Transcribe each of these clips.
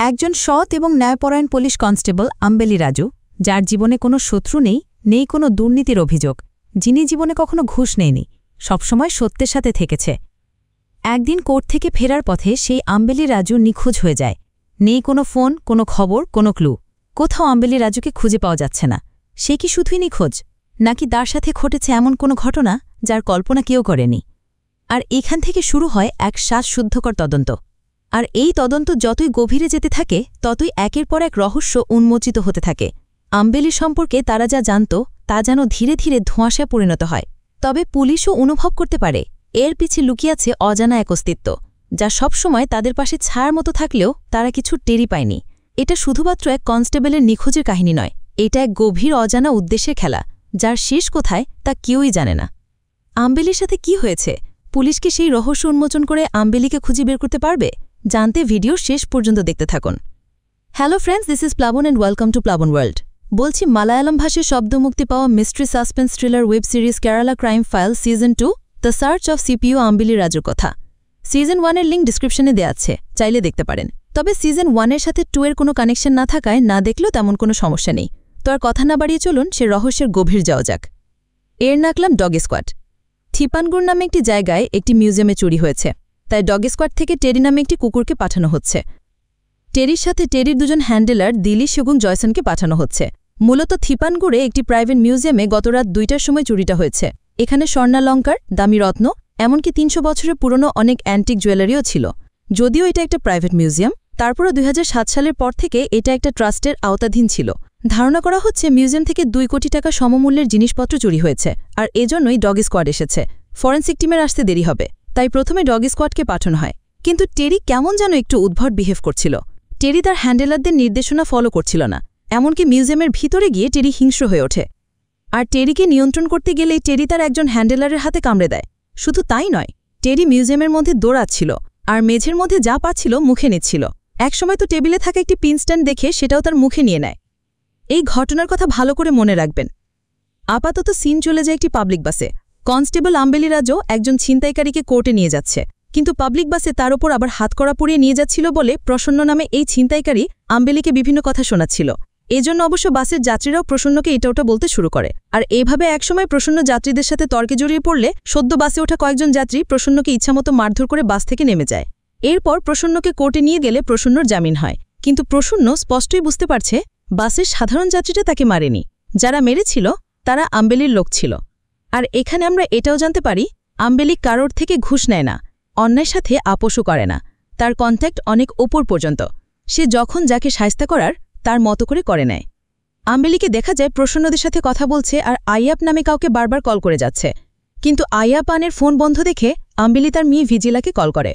একজন সৎ এবং ন্যায়পরায়ণ পুলিশ কনস্টেবল আম্বেলি রাজু, যার জীবনে কোনো শত্রু নেই কোনো দুর্নীতির অভিযোগ, যিনি জীবনে কখনো ঘুষ নেয়নি, সবসময় সত্যের সাথে থেকেছে। একদিন কোর্ট থেকে ফেরার পথে সেই আম্বেলি রাজু নিখোঁজ হয়ে যায়। নেই কোনো ফোন, কোনো খবর, কোনো ক্লু। কোথাও আম্বেলি রাজুকে খুঁজে পাওয়া যাচ্ছে না। সে কি শুধুই নিখোঁজ, নাকি তার সাথে ঘটেছে এমন কোনো ঘটনা যার কল্পনা কেউ করেনি? আর এখান থেকে শুরু হয় এক শ্বাসরুদ্ধকর তদন্ত। আর এই তদন্ত যতই গভীরে যেতে থাকে ততই একের পর এক রহস্য উন্মোচিত হতে থাকে। আম্বেলি সম্পর্কে তারা যা জানত তা যেন ধীরে ধীরে ধোঁয়াশায় পরিণত হয়। তবে পুলিশও অনুভব করতে পারে এর পিছে লুকিয়ে আছে অজানা এক অস্তিত্ব, যা সবসময় তাদের পাশে ছায়ার মতো থাকলেও তারা কিছু টেরই পায়নি। এটা শুধুমাত্র এক কনস্টেবলের নিখোঁজের কাহিনী নয়, এটা এক গভীর অজানা উদ্দেশ্যের খেলা, যার শেষ কোথায় তা কেউই জানে না। আম্বেলির সাথে কি হয়েছে? পুলিশ কি সেই রহস্য উন্মোচন করে আম্বেলিকে খুঁজে বের করতে পারবে? জানতে ভিডিও শেষ পর্যন্ত দেখতে থাকুন। Hello friends, this is Plabon and welcome to Plabon world. বলছি মালায়ালাম ভাষায় শব্দমুক্তি পাওয়া mystery suspense thriller web series Kerala crime file season 2 the search of CPO Ambili রাজুর কথা। সিজন 1 এর লিঙ্ক ডিসক্রিপশনে দেওয়া আছে, চাইলে দেখতে পারেন। তবে সিজন 1 এর সাথে 2 এর কোনো কানেকশন না থাকায় না দেখলেও তেমন কোনো সমস্যা নেই। তো আর কথা না বাড়িয়ে চলুন সে রহস্যের গভীর যাওয়া যাক। এর নাকলাম ডগ স্কোয়াড। থিপানগুর নামে একটি জায়গায় একটি মিউজিয়ামে চুরি হয়েছে, তাই ডগ স্কোয়াড থেকে টেরি নামে একটি কুকুরকে পাঠানো হচ্ছে। টেরির সাথে টেরির দুজন হ্যান্ডেলার দিলি এবং জয়সনকে পাঠানো হচ্ছে। মূলত থিপানগুড়ে একটি প্রাইভেট মিউজিয়ামে গত রাত 2টার সময় চুরিটা হয়েছে। এখানে স্বর্ণালঙ্কার, দামি রত্ন, এমনকি 300 বছরের পুরনো অনেক অ্যান্টিক জুয়েলারিও ছিল। যদিও এটা একটা প্রাইভেট মিউজিয়াম, তারপরও 2007 সালের পর থেকে এটা একটা ট্রাস্টের আওতাধীন ছিল। ধারণা করা হচ্ছে মিউজিয়াম থেকে 2 কোটি টাকা সমমূল্যের জিনিসপত্র চুরি হয়েছে, আর এজন্যই ডগ স্কোয়াড এসেছে। ফরেন্সিক টিমের আসতে দেরি হবে, তাই প্রথমে ডগ স্কোয়াডকে পাঠানো হয়। কিন্তু টেরি কেমন যেন একটু উদ্ভট বিহেভ করছিল। টেরি তার হ্যান্ডেলারদের নির্দেশনা ফলো করছিল না, এমনকি মিউজিয়ামের ভিতরে গিয়ে টেরি হিংস্র হয়ে ওঠে। আর টেরিকে নিয়ন্ত্রণ করতে গেলেই টেরি তার একজন হ্যান্ডেলারের হাতে কামড়ে দেয়। শুধু তাই নয়, টেরি মিউজিয়ামের মধ্যে দৌড়াচ্ছিল আর মেঝের মধ্যে যা পাচ্ছিল মুখে নিচ্ছিল। একসময় তো টেবিলে থাকা একটি পিন স্ট্যান্ড দেখে সেটাও তার মুখে নিয়ে নেয়। এই ঘটনার কথা ভালো করে মনে রাখবেন। আপাতত সিন চলে যায় একটি পাবলিক বাসে। কনস্টেবল আম্বেলি রাজু একজন ছিনতাইকারীকে কোর্টে নিয়ে যাচ্ছে, কিন্তু পাবলিক বাসে তার ওপর আবার হাতকড়া পরিয়ে নিয়ে যাচ্ছিল বলে প্রসন্ন নামে এই ছিনতাইকারী আম্বেলিকে বিভিন্ন কথা শোনাচ্ছিল। এজন্য অবশ্য বাসের যাত্রীরাও প্রসন্নকে এটা ওটা বলতে শুরু করে। আর এইভাবে একসময় প্রসন্ন যাত্রীদের সাথে তর্কে জড়িয়ে পড়লে সদ্য বাসে ওঠা কয়েকজন যাত্রী প্রসন্নকে ইচ্ছামতো মারধর করে বাস থেকে নেমে যায়। এরপর প্রসন্নকে কোর্টে নিয়ে গেলে প্রসন্নর জামিন হয়, কিন্তু প্রসন্ন স্পষ্টই বুঝতে পারছে বাসের সাধারণ যাত্রীটা তাকে মারেনি। যারা মেরেছিল তারা আম্বেলির লোক ছিল। আর এখানে আমরা এটাও জানতে পারি আম্বেলি কারোর থেকে ঘুষ নেয় না, অন্যের সাথে আপোষও করে না। তার কন্ট্যাক্ট অনেক ওপর পর্যন্ত। সে যখন যাকে শায়েস্তা করার তার মতো করে নেয়। আম্বেলিকে দেখা যায় প্রসন্নদের সাথে কথা বলছে আর আইয়াপ নামে কাউকে বারবার কল করে যাচ্ছে। কিন্তু আইয়াপ আনের ফোন বন্ধ দেখে আম্বেলি তার মেয়ে ভিজিলাকে কল করে।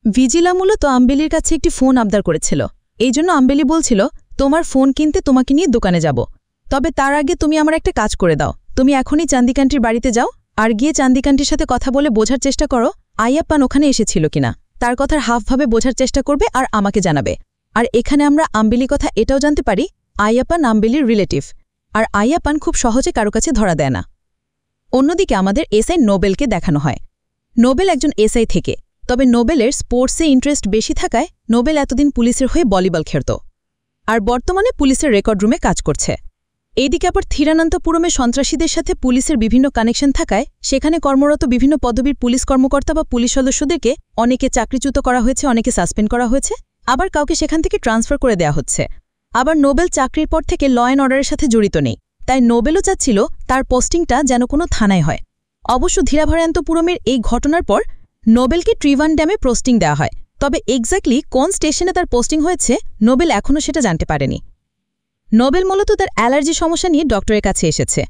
ভিজিলা মূলত আম্বেলির কাছে একটি ফোন আবদার করেছিল। এই জন্য আম্বেলি বলছিল, তোমার ফোন কিনতে তোমাকে নিয়ে দোকানে যাব, তবে তার আগে তুমি আমার একটা কাজ করে দাও। তুমি এখনই চান্দিকান্টির বাড়িতে যাও আর গিয়ে চান্দিকান্টির সাথে কথা বলে বোঝার চেষ্টা করো আইয়াপ্পান ওখানে এসেছিল কিনা। তার কথার হাফভাবে বোঝার চেষ্টা করবে আর আমাকে জানাবে। আর এখানে আমরা আম্বেলি কথা এটাও জানতে পারি আইয়াপ্পান আম্বেলির রিলেটিভ, আর আইয়াপ্পান খুব সহজে কারো কাছে ধরা দেয় না। অন্যদিকে আমাদের এসআই নোবেলকে দেখানো হয়। নোবেল একজন এসআই থেকে, তবে নোবেলের স্পোর্টসে ইন্টারেস্ট বেশি থাকায় নোবেল এতদিন পুলিশের হয়ে ভলিবল খেলত আর বর্তমানে পুলিশের রেকর্ড রুমে কাজ করছে। এইদিকে আবার থিরানন্তপুরমে সন্ত্রাসীদের সাথে পুলিশের বিভিন্ন কানেকশন থাকায় সেখানে কর্মরত বিভিন্ন পদবীর পুলিশ কর্মকর্তা বা পুলিশ সদস্যদেরকে অনেকে চাকরিচ্যুত করা হয়েছে, অনেকে সাসপেন্ড করা হয়েছে, আবার কাউকে সেখান থেকে ট্রান্সফার করে দেওয়া হচ্ছে। আবার নোবেল চাকরির পর থেকে ল অ্যান্ড অর্ডারের সাথে জড়িত নেই, তাই নোবেলও চাচ্ছিল তার পোস্টিংটা যেন কোনো থানায় হয়। অবশ্য ধীরাভারান্তপুরমের এই ঘটনার পর নোবেলকে ট্রিভান ড্যামে পোস্টিং দেওয়া হয়, তবে এক্স্যাক্টলি কোন স্টেশনে তার পোস্টিং হয়েছে নোবেল এখনও সেটা জানতে পারেনি। নোবেল মূলত তার অ্যালার্জি সমস্যা নিয়ে ডক্টরের কাছে এসেছে,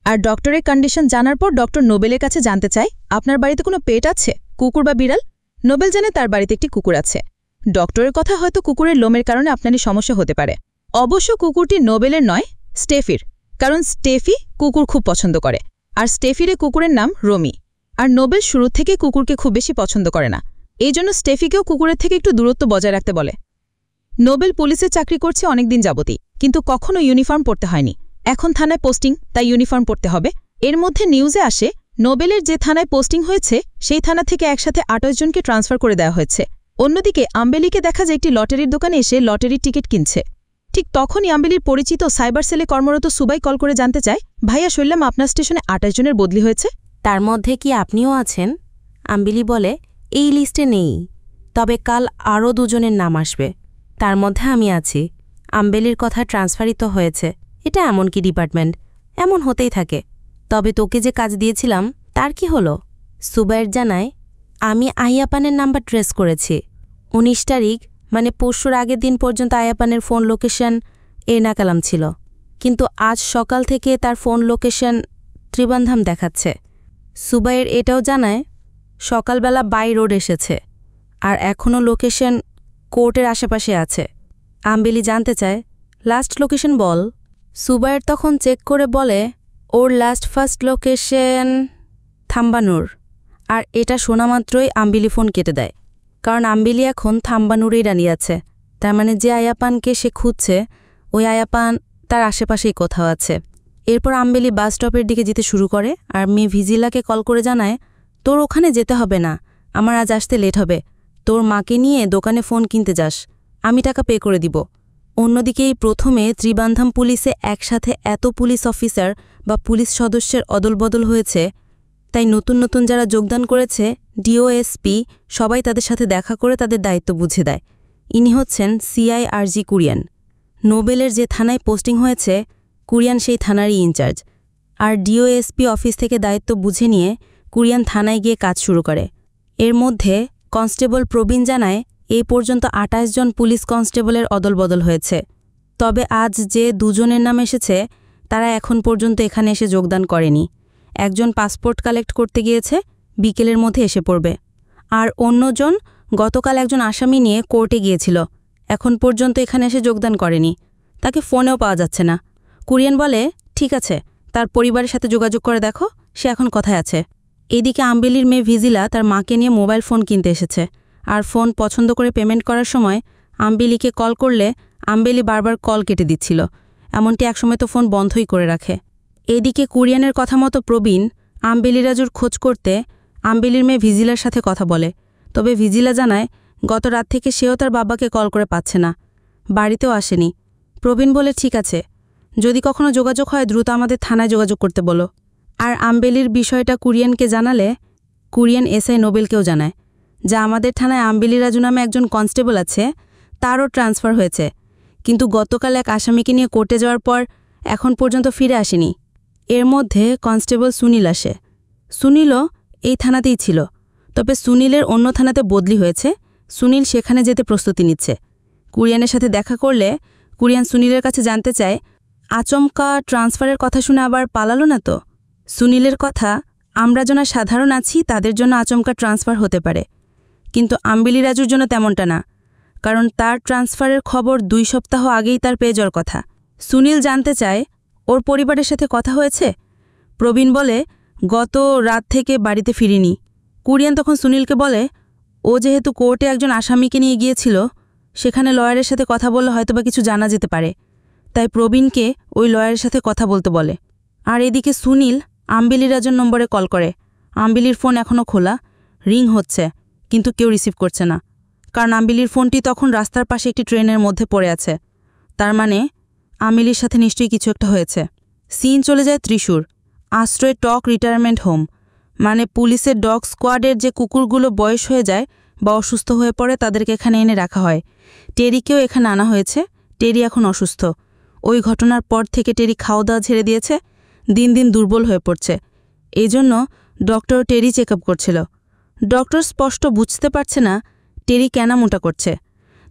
আর ডক্টরের কন্ডিশন জানার পর ডক্টর নোবেলের কাছে জানতে চায়, আপনার বাড়িতে কোনো পেট আছে, কুকুর বা বিড়াল? নোবেল জানে তার বাড়িতে একটি কুকুর আছে। ডক্টরের কথা হয়তো কুকুরের লোমের কারণে আপনারই সমস্যা হতে পারে। অবশ্য কুকুরটি নোবেলের নয়, স্টেফির, কারণ স্টেফি কুকুর খুব পছন্দ করে, আর স্টেফির কুকুরের নাম রমি। আর নোবেল শুরু থেকে কুকুরকে খুব বেশি পছন্দ করে না, এই জন্য স্টেফিকেও কুকুরের থেকে একটু দূরত্ব বজায় রাখতে বলে। নোবেল পুলিশে চাকরি করছে অনেকদিন যাবতই, কিন্তু কখনো ইউনিফর্ম পরতে হয়নি। এখন থানায় পোস্টিং, তাই ইউনিফর্ম পরতে হবে। এর মধ্যে নিউজে আসে নোবেলের যে থানায় পোস্টিং হয়েছে সেই থানা থেকে একসাথে 28 জনকে ট্রান্সফার করে দেওয়া হয়েছে। অন্যদিকে আম্বেলিকে দেখা যায় একটি লটারির দোকানে এসে লটারির টিকিট কিনছে। ঠিক তখনই আম্বেলির পরিচিত সাইবার সেলে কর্মরত সুবাই কল করে জানতে চায়, ভাইয়া শুনলাম আপনার স্টেশনে ২৮ জনের বদলি হয়েছে। তার মধ্যে কি আপনিও আছেন? আম্বেলি বলে, এই লিস্টে নেই, তবে কাল আরও ২ জনের নাম আসবে, তার মধ্যে আমি আছি। আম্বেলির কথা ট্রান্সফারিত হয়েছে, এটা এমন কি ডিপার্টমেন্ট, এমন হতেই থাকে। তবে তোকে যে কাজ দিয়েছিলাম তার কি হলো? সুবাইর জানায়, আমি আইয়াপানের নাম্বার ট্রেস করেছি। ১৯ তারিখ মানে পরশুর আগের দিন পর্যন্ত আইয়াপানের ফোন লোকেশন এর্নাকালাম ছিল, কিন্তু আজ সকাল থেকে তার ফোন লোকেশন ত্রিবান্ধাম দেখাচ্ছে। সুবাইয়ের এটাও জানায়, সকালবেলা বাই রোড এসেছে, আর এখনও লোকেশন কোর্টের আশেপাশে আছে। আম্বেলি জানতে চায়, লাস্ট লোকেশন বল। সুবাইয়ের তখন চেক করে বলে, ওর ফার্স্ট লোকেশন থাম্বানুর। আর এটা শোনা মাত্রই আম্বেলি ফোন কেটে দেয়, কারণ আম্বেলি এখন থাম্বানুরেই দাঁড়িয়ে আছে। তার মানে যে আয়াপানকে সে খুঁজছে, ওই আয়াপান তার আশেপাশেই কোথাও আছে। এরপর আম্বেলি বাস স্টপের দিকে যেতে শুরু করে, আর মেয়ে ভিজিলাকে কল করে জানায়, তোর ওখানে যেতে হবে না, আমার আজ আসতে লেট হবে, তোর মাকে নিয়ে দোকানে ফোন কিনতে যাস, আমি টাকা পে করে দিব। অন্যদিকেই প্রথমে ত্রিবান্ধাম পুলিশে একসাথে এত পুলিশ অফিসার বা পুলিশ সদস্যের অদলবদল হয়েছে, তাই নতুন নতুন যারা যোগদান করেছে ডিওএসপি সবাই তাদের সাথে দেখা করে তাদের দায়িত্ব বুঝে দেয়। ইনি হচ্ছেন CIRG কুরিয়ান। নোবেলের যে থানায় পোস্টিং হয়েছে, কুরিয়ান সেই থানারই ইনচার্জ। আর ডিওএসপি অফিস থেকে দায়িত্ব বুঝে নিয়ে কুরিয়ান থানায় গিয়ে কাজ শুরু করে। এর মধ্যে কনস্টেবল প্রবীণ জানায়, এই পর্যন্ত ২৮ জন পুলিশ কনস্টেবলের অদলবদল হয়েছে। তবে আজ যে ২ জনের নাম এসেছে তারা এখন পর্যন্ত এখানে এসে যোগদান করেনি। একজন পাসপোর্ট কালেক্ট করতে গিয়েছে, বিকেলের মধ্যে এসে পড়বে। আর অন্যজন গতকাল একজন আসামি নিয়ে কোর্টে গিয়েছিল, এখন পর্যন্ত এখানে এসে যোগদান করেনি, তাকে ফোনেও পাওয়া যাচ্ছে না। কুরিয়ান বলে, ঠিক আছে, তার পরিবারের সাথে যোগাযোগ করে দেখো সে এখন কোথায় আছে। এদিকে আম্বেলির মেয়ে ভিজিলা তার মাকে নিয়ে মোবাইল ফোন কিনতে এসেছে, আর ফোন পছন্দ করে পেমেন্ট করার সময় আম্বেলিকে কল করলে আম্বেলি বারবার কল কেটে দিচ্ছিল, এমনটি একসময় তো ফোন বন্ধই করে রাখে। এদিকে কুরিয়ানের কথা মতো প্রবীণ আম্বেলি রাজুর খোঁজ করতে আম্বেলির মেয়ে ভিজিলার সাথে কথা বলে। তবে ভিজিলা জানায়, গত রাত থেকে সেও তার বাবাকে কল করে পাচ্ছে না, বাড়িতেও আসেনি। প্রবীণ বলে, ঠিক আছে, যদি কখনো যোগাযোগ হয় দ্রুত আমাদের থানায় যোগাযোগ করতে বলো। আর আম্বেলির বিষয়টা কুরিয়ানকে জানালে কুরিয়ান SI নোবেলকেও জানায়, যা আমাদের থানায় আম্বেলি রাজু নামে একজন কনস্টেবল আছে, তারও ট্রান্সফার হয়েছে, কিন্তু গতকাল এক আসামিকে নিয়ে কোর্টে যাওয়ার পর এখন পর্যন্ত ফিরে আসেনি। এর মধ্যে কনস্টেবল সুনীল আসে। সুনীলও এই থানাতেই ছিল, তবে সুনীলের অন্য থানাতে বদলি হয়েছে। সুনীল সেখানে যেতে প্রস্তুতি নিচ্ছে। কুরিয়ানের সাথে দেখা করলে কুরিয়ান সুনীলের কাছে জানতে চায়, আচমকা ট্রান্সফারের কথা শুনে আবার পালালো না তো? সুনীলের কথা, আমরা যারা সাধারণ আছি তাদের জন্য আচমকা ট্রান্সফার হতে পারে, কিন্তু আম্বেলি রাজুর জন্য তেমনটা না, কারণ তার ট্রান্সফারের খবর ২ সপ্তাহ আগেই তার পেয়ে যাওয়ার কথা। সুনীল জানতে চায়, ওর পরিবারের সাথে কথা হয়েছে? প্রবীণ বলে, গত রাত থেকে বাড়িতে ফিরিনি। কুরিয়ান তখন সুনীলকে বলে, ও যেহেতু কোর্টে একজন আসামিকে নিয়ে গিয়েছিল, সেখানে লয়ারের সাথে কথা বললে হয়তোবা কিছু জানা যেতে পারে, তাই প্রবীণকে ওই লয়ারের সাথে কথা বলতে বলে। আর এদিকে সুনীল আম্বেলি রাজুর নম্বরে কল করে। আম্বেলির ফোন এখনও খোলা, রিং হচ্ছে, কিন্তু কেউ রিসিভ করছে না, কারণ আম্বেলির ফোনটি তখন রাস্তার পাশে একটি ট্রেনের মধ্যে পড়ে আছে। তার মানে আম্বেলির সাথে নিশ্চয়ই কিছু একটা হয়েছে। সিন চলে যায় ত্রিশূর, আশ্রয় টক রিটায়ারমেন্ট হোম, মানে পুলিশের ডগ স্কোয়াডের যে কুকুরগুলো বয়স হয়ে যায় বা অসুস্থ হয়ে পড়ে তাদেরকে এখানে এনে রাখা হয়। টেরিকেও এখানে আনা হয়েছে, টেরি এখন অসুস্থ। ওই ঘটনার পর থেকে টেরি খাওয়া দাওয়া ছেড়ে দিয়েছে, দিন দিন দুর্বল হয়ে পড়ছে। এই জন্য ডক্টর টেরি চেক আপ করছিল। ডক্টর স্পষ্ট বুঝতে পারছে না টেরি কেন মোটা করছে,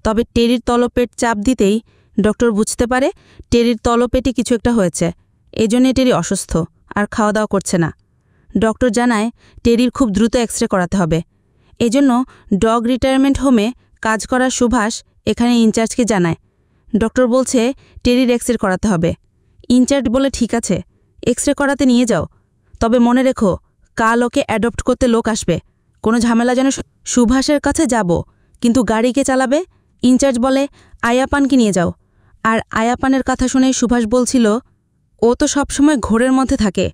তবে টেরির তলপেট চাপ দিতেই ডক্টর বুঝতে পারে টেরির তলপেটে কিছু একটা হয়েছে, এজন্যে টেরি অসুস্থ আর খাওয়া দাওয়া করছে না। ডক্টর জানায় টেরির খুব দ্রুত এক্সরে করাতে হবে। এজন্য ডগ রিটায়ারমেন্ট হোমে কাজ করা সুভাষ এখানে ইনচার্জকে জানায়। ডক্টর বলছে টেরির এক্সরে করাতে হবে। ইনচার্জ বলে, ঠিক আছে, এক্সরে করাতে নিয়ে যাও, তবে মনে রেখো কাল ওকে অ্যাডপ্ট করতে লোক আসবে, কোনো ঝামেলা যেন। সুভাষের কাছে যাব, কিন্তু গাড়িকে চালাবে? ইনচার্জ বলে, আয়াপানকে নিয়ে যাও। আর আয়াপানের কথা শুনে সুভাষ বলছিল, ও তো সবসময় ঘোরের মধ্যে থাকে,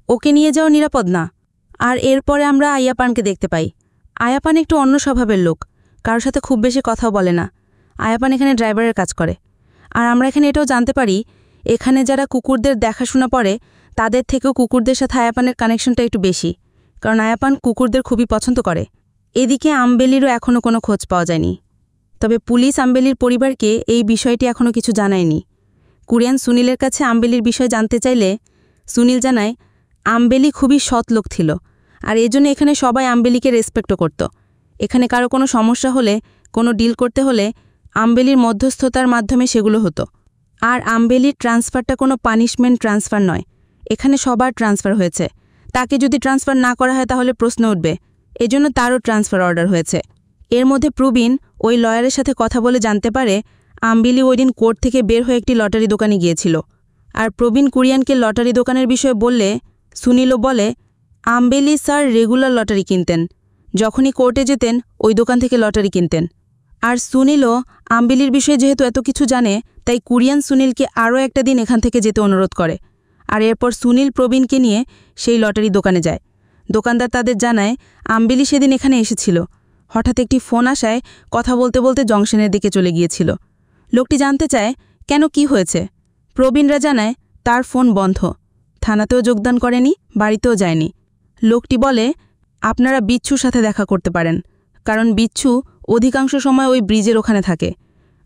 ওকে নিয়ে যাও নিরাপদ না। আর এরপরে আমরা আয়াপানকে দেখতে পাই। আয়াপান একটু অন্য স্বভাবের লোক, কারোর সাথে খুব বেশি কথাও বলে না। আয়াপান এখানে ড্রাইভারের কাজ করে। আর আমরা এখানে এটাও জানতে পারি এখানে যারা কুকুরদের দেখাশোনা করে তাদের থেকেও কুকুরদের সাথে আয়াপানের কানেকশনটা একটু বেশি, কারণ আয়াপান কুকুরদের খুবই পছন্দ করে। এদিকে আম্বেলিরও এখনও কোনো খোঁজ পাওয়া যায়নি। তবে পুলিশ আম্বেলির পরিবারকে এই বিষয়টি এখনও কিছু জানায়নি। কুরিয়ান সুনীলের কাছে আম্বেলির বিষয় জানতে চাইলে সুনীল জানায় আম্বেলি খুবই সৎ লোক ছিল, আর এজন্য এখানে সবাই আম্বেলিকে রেসপেক্টও করত। এখানে কারো কোনো সমস্যা হলে, কোনো ডিল করতে হলে আম্বেলির মধ্যস্থতার মাধ্যমে সেগুলো হতো। আর আম্বেলির ট্রান্সফারটা কোনো পানিশমেন্ট ট্রান্সফার নয়, এখানে সবার ট্রান্সফার হয়েছে। তাকে যদি ট্রান্সফার না করা হয় তাহলে প্রশ্ন উঠবে, এজন্য তারও ট্রান্সফার অর্ডার হয়েছে। এর মধ্যে প্রবীণ ওই লয়ারের সাথে কথা বলে জানতে পারে আম্বেলি ওই দিন কোর্ট থেকে বের হয়ে একটি লটারি দোকানে গিয়েছিল। আর প্রবীণ কুরিয়ানকে লটারি দোকানের বিষয়ে বললে সুনীলও বলে আম্বেলি স্যার রেগুলার লটারি কিনতেন, যখনই কোর্টে যেতেন ওই দোকান থেকে লটারি কিনতেন। আর সুনীলও আম্বেলির বিষয়ে যেহেতু এত কিছু জানে তাই কুরিয়ান সুনীলকে আরও একটা দিন এখান থেকে যেতে অনুরোধ করে। আর এরপর সুনীল প্রবীণকে নিয়ে সেই লটারি দোকানে যায়। দোকানদার তাদের জানায় আম্বেলি সেদিন এখানে এসেছিল। হঠাৎ একটি ফোন আসায় কথা বলতে বলতে জংশনের দিকে চলে গিয়েছিল। লোকটি জানতে চায় কেন কি হয়েছে। প্রবীণরা জানায় তার ফোন বন্ধ, থানাতেও যোগদান করেনি, বাড়িতেও যায়নি। লোকটি বলে আপনারা বিচ্ছুর সাথে দেখা করতে পারেন, কারণ বিচ্ছু অধিকাংশ সময় ওই ব্রিজের ওখানে থাকে।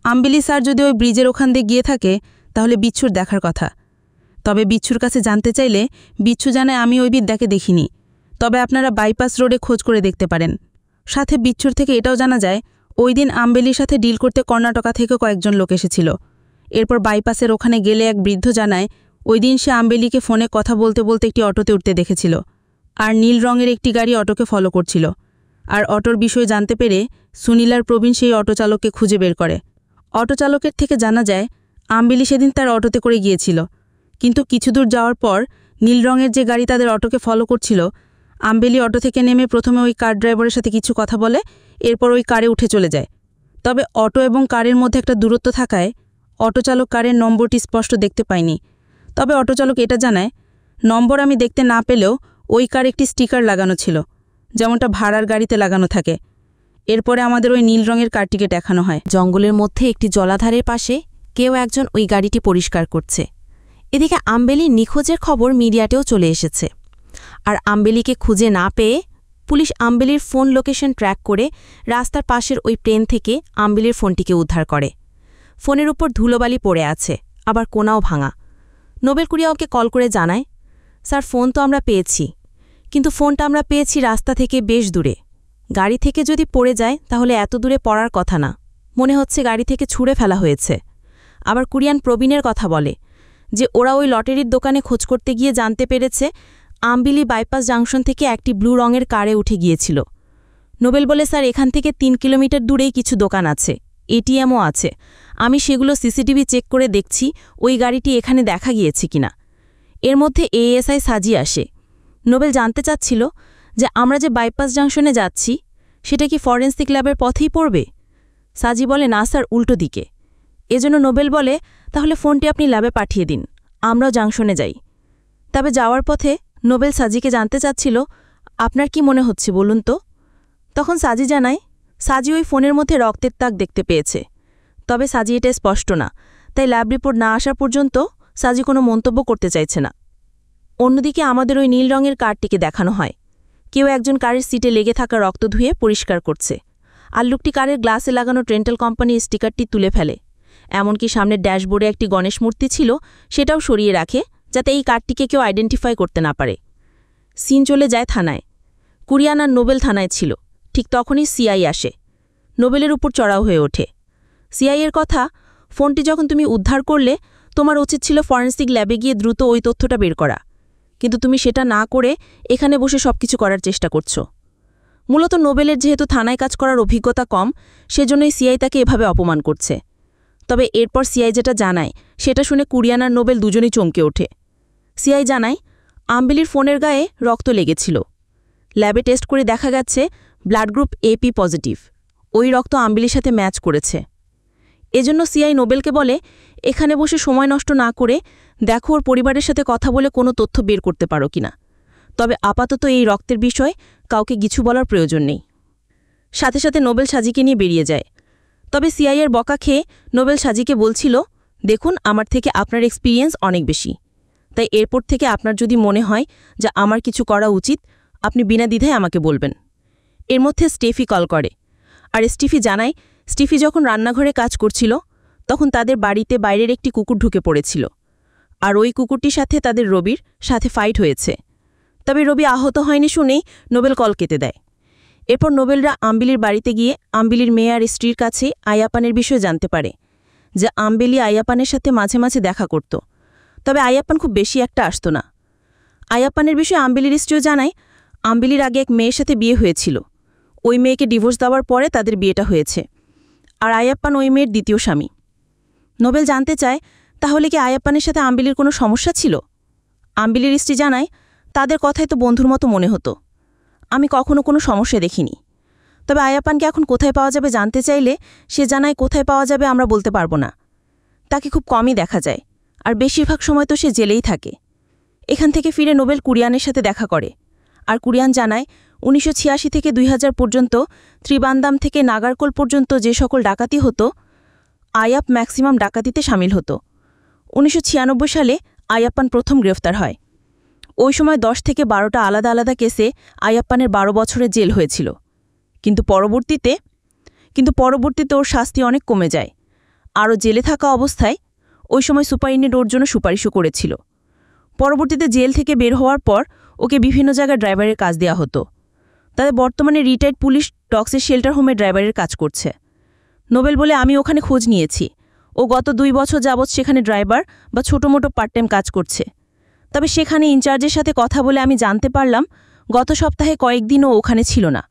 আম্বেলি স্যার যদি ওই ব্রিজের ওখান দিয়ে গিয়ে থাকে তাহলে বিচ্ছুর দেখার কথা। তবে বিচ্ছুর কাছে জানতে চাইলে বিচ্ছু জানায় আমি ওই বিদ্যাকে দেখিনি, তবে আপনারা বাইপাস রোডে খোঁজ করে দেখতে পারেন। সাথে বিচ্ছুর থেকে এটাও জানা যায় ওই দিন আম্বেলির সাথে ডিল করতে কর্ণাটকা থেকে কয়েকজন লোক এসেছিল। এরপর বাইপাসের ওখানে গেলে এক বৃদ্ধ জানায় ওই দিন সে আম্বেলিকে ফোনে কথা বলতে বলতে একটি অটোতে উঠতে দেখেছিল, আর নীল রঙের একটি গাড়ি অটোকে ফলো করছিল। আর অটোর বিষয়ে জানতে পেরে সুনীল আর প্রবীণ সেই অটোচালককে খুঁজে বের করে। অটোচালকের থেকে জানা যায় আম্বেলি সেদিন তার অটোতে করে গিয়েছিল, কিন্তু কিছু দূর যাওয়ার পর নীল রঙের যে গাড়ি তাদের অটোকে ফলো করছিল, আম্বেলি অটো থেকে নেমে প্রথমে ওই কার ড্রাইভারের সাথে কিছু কথা বলে, এরপর ওই কারে উঠে চলে যায়। তবে অটো এবং কারের মধ্যে একটা দূরত্ব থাকায় অটোচালক কারের নম্বরটি স্পষ্ট দেখতে পায়নি। তবে অটোচালক এটা জানায় নম্বর আমি দেখতে না পেলেও ওই কার একটি স্টিকার লাগানো ছিল, যেমনটা ভাড়ার গাড়িতে লাগানো থাকে। এরপরে আমাদের ওই নীল রঙের কারটিকে দেখানো হয়। জঙ্গলের মধ্যে একটি জলাধারের পাশে কেউ একজন ওই গাড়িটি পরিষ্কার করছে। এদিকে আম্বেলির নিখোঁজের খবর মিডিয়াতেও চলে এসেছে। আর আম্বেলিকে খুঁজে না পেয়ে পুলিশ আম্বেলির ফোন লোকেশন ট্র্যাক করে রাস্তার পাশের ওই প্লেন থেকে আম্বেলির ফোনটিকে উদ্ধার করে। ফোনের উপর ধুলোবালি পড়ে আছে, আবার কোনাও ভাঙা। নোবেল কুরিয়াওকে কল করে জানায় স্যার ফোন তো আমরা পেয়েছি, কিন্তু ফোনটা আমরা পেয়েছি রাস্তা থেকে বেশ দূরে। গাড়ি থেকে যদি পড়ে যায় তাহলে এত দূরে পড়ার কথা না, মনে হচ্ছে গাড়ি থেকে ছুঁড়ে ফেলা হয়েছে। আবার কুরিয়ান প্রবীণের কথা বলে যে ওরা ওই লটারির দোকানে খোঁজ করতে গিয়ে জানতে পেরেছে আম্বেলি বাইপাস জাংশন থেকে একটি ব্লু রঙের কারে উঠে গিয়েছিল। নোবেল বলে স্যার এখান থেকে 3 কিলোমিটার দূরেই কিছু দোকান আছে, এটিএমও আছে। আমি সেগুলো সিসিটিভি চেক করে দেখছি ওই গাড়িটি এখানে দেখা গিয়েছে কিনা। এর মধ্যে এএসআই সাজি আসে। নোবেল জানতে চাচ্ছিল যে আমরা যে বাইপাস জাংশনে যাচ্ছি সেটা কি ফরেন্সিক ল্যাবের পথেই পড়বে। সাজি বলে না স্যার, উল্টো দিকে। এজন্য নোবেল বলে তাহলে ফোনটি আপনি ল্যাবে পাঠিয়ে দিন, আমরাও জাংশনে যাই। তবে যাওয়ার পথে নোবেল সাজিকে জানতে চাচ্ছিল আপনার কি মনে হচ্ছে বলুন তো। তখন সাজি জানায় সাজি ওই ফোনের মধ্যে রক্তের দাগ দেখতে পেয়েছে, তবে সাজি এটা স্পষ্ট না, তাই ল্যাব রিপোর্ট না আসা পর্যন্ত সাজি কোনো মন্তব্য করতে চাইছে না। অন্যদিকে আমাদের ওই নীল রঙের কারটিকে দেখানো হয়। কেউ একজন কারের সিটে লেগে থাকা রক্ত ধুয়ে পরিষ্কার করছে, আর লোকটি কারের গ্লাসে লাগানো রেন্টাল কোম্পানির স্টিকারটি তুলে ফেলে। এমনকি সামনের ড্যাশবোর্ডে একটি গণেশ মূর্তি ছিল সেটাও সরিয়ে রাখে, যাতে এই কারটিকে কেউ আইডেন্টিফাই করতে না পারে। সিন চলে যায় থানায়। কুরিয়ান আর নোবেল থানায় ছিল। ঠিক তখনই সিআই আসে। নোবেলের উপর চড়াও হয়ে ওঠে। সিআইয়ের কথা, ফোনটি যখন তুমি উদ্ধার করলে তোমার উচিত ছিল ফরেন্সিক ল্যাবে গিয়ে দ্রুত ওই তথ্যটা বের করা, কিন্তু তুমি সেটা না করে এখানে বসে সবকিছু করার চেষ্টা করছো। মূলত নোবেলের যেহেতু থানায় কাজ করার অভিজ্ঞতা কম, সেজন্যই সিআই তাকে এভাবে অপমান করছে। তবে এরপর সিআই যেটা জানায় সেটা শুনে কুরিয়ান আর নোবেল দুজনেই চমকে ওঠে। সিআই জানায় আম্বেলির ফোনের গায়ে রক্ত লেগেছিল। ল্যাবে টেস্ট করে দেখা গেছে ব্লাড গ্রুপ AP পজিটিভ। ওই রক্ত আম্বেলির সাথে ম্যাচ করেছে। এজন্য সিআই নোবেলকে বলে এখানে বসে সময় নষ্ট না করে দেখো ওর পরিবারের সাথে কথা বলে কোনো তথ্য বের করতে পারো কিনা। তবে আপাতত এই রক্তের বিষয়ে কাউকে কিছু বলার প্রয়োজন নেই। সাথে সাথে নোবেল সাজিকে নিয়ে বেরিয়ে যায়। তবে সিআইয়ের বকা খেয়ে নোবেল সাজিকে বলছিল, দেখুন আমার থেকে আপনার এক্সপিরিয়েন্স অনেক বেশি, তাই এরপর থেকে আপনার যদি মনে হয় যে আমার কিছু করা উচিত আপনি বিনা দ্বিধায় আমাকে বলবেন। এর মধ্যে স্টেফি কল করে, আর স্টিফি জানায় স্টিফি যখন রান্নাঘরে কাজ করছিল তখন তাদের বাড়িতে বাইরের একটি কুকুর ঢুকে পড়েছিল, আর ওই কুকুরটির সাথে তাদের রবির সাথে ফাইট হয়েছে। তবে রবি আহত হয়নি শুনেই নোবেল কল কেটে দেয়। এরপর নোবেলরা আম্বিলির বাড়িতে গিয়ে আম্বিলির মেয়ে আর স্ত্রীর কাছে আয়াপ্পানের বিষয়ে জানতে পারে যে আম্বেলি আয়াপ্পানের সাথে মাঝে মাঝে দেখা করত, তবে আয়াপ্পান খুব বেশি একটা আসত না। আয়াপ্পানের বিষয়ে আম্বিলির স্ত্রীও জানায় আম্বিলির আগে এক মেয়ের সাথে বিয়ে হয়েছিল, ওই মেয়েকে ডিভোর্স দেওয়ার পরে তাদের বিয়েটা হয়েছে, আর আয়াপ্পান ওই মেয়ের দ্বিতীয় স্বামী। নোবেল জানতে চায় তাহলে কি আয়াপ্পানের সাথে আম্বিলির কোনো সমস্যা ছিল? আম্বিলির স্ত্রী জানায় তাদের কথাই তো বন্ধুর মতো মনে হতো, আমি কখনো কোনো সমস্যা দেখিনি। তবে আয়াপ্পানকে এখন কোথায় পাওয়া যাবে জানতে চাইলে সে জানায় কোথায় পাওয়া যাবে আমরা বলতে পারবো না, তাকে খুব কমই দেখা যায়, আর বেশিরভাগ সময় তো সে জেলেই থাকে। এখান থেকে ফিরে নোবেল কুরিয়ানের সাথে দেখা করে, আর কুরিয়ান জানায় 1986 থেকে 2000 পর্যন্ত ত্রিবান্দাম থেকে নাগারকোল পর্যন্ত যে সকল ডাকাতি হতো আয়াপ ম্যাক্সিমাম ডাকাতিতে সামিল হতো। 1996 সালে আয়াপ্পান প্রথম গ্রেফতার হয়। ওই সময় 10 থেকে 12টা আলাদা আলাদা কেসে আয়াপ্পানের 12 বছরের জেল হয়েছিল, কিন্তু পরবর্তীতে ওর শাস্তি অনেক কমে যায়। আরও জেলে থাকা অবস্থায় ওই সময় সুপারিনটেন্ডেন্ট ওর জন্য সুপারিশও করেছিল। পরবর্তীতে জেল থেকে বের হওয়ার পর ওকে বিভিন্ন জায়গায় ড্রাইভারের কাজ দেওয়া হতো। তাদের বর্তমানে রিটায়ার্ড পুলিশ ডক্সের শেল্টার হোমে ড্রাইভারের কাজ করছে। নোবেল বলে আমি ওখানে খোঁজ নিয়েছি, ও গত 2 বছর যাবৎ সেখানে ড্রাইভার বা ছোটোমোটো পার্ট টাইম কাজ করছে। তবে সেখানে ইনচার্জের সাথে কথা বলে আমি জানতে পারলাম গত সপ্তাহে কয়েকদিনও ওখানে ছিল না,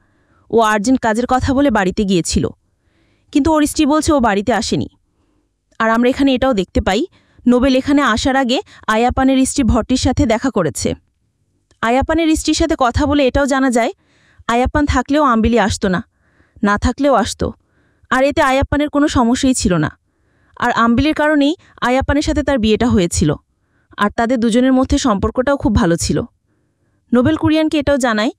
ও আর্জেন্ট কাজের কথা বলে বাড়িতে গিয়েছিল, কিন্তু ওর স্ত্রী বলছে ও বাড়িতে আসেনি। আর আমরা এখানে এটাও দেখতে পাই নোবেল এখানে আসার আগে আয়াপ্পানের স্ত্রী ভট্টির সাথে দেখা করেছে। আয়াপ্পানের স্ত্রীর সাথে কথা বলে এটাও জানা যায় আয়াপ্পান থাকলেও আম্বিলি আসতো না, না থাকলেও আসতো, আর এতে আয়াপ্পানের কোনো সমস্যাই ছিল না। আর আম্বিলির কারণেই আয়াপ্পানের সাথে তার বিয়েটা হয়েছিল, আর তাদের দুজনের মধ্যে সম্পর্কটাও খুব ভালো ছিল। নোবেল কুরিয়ানকে এটাও জানায়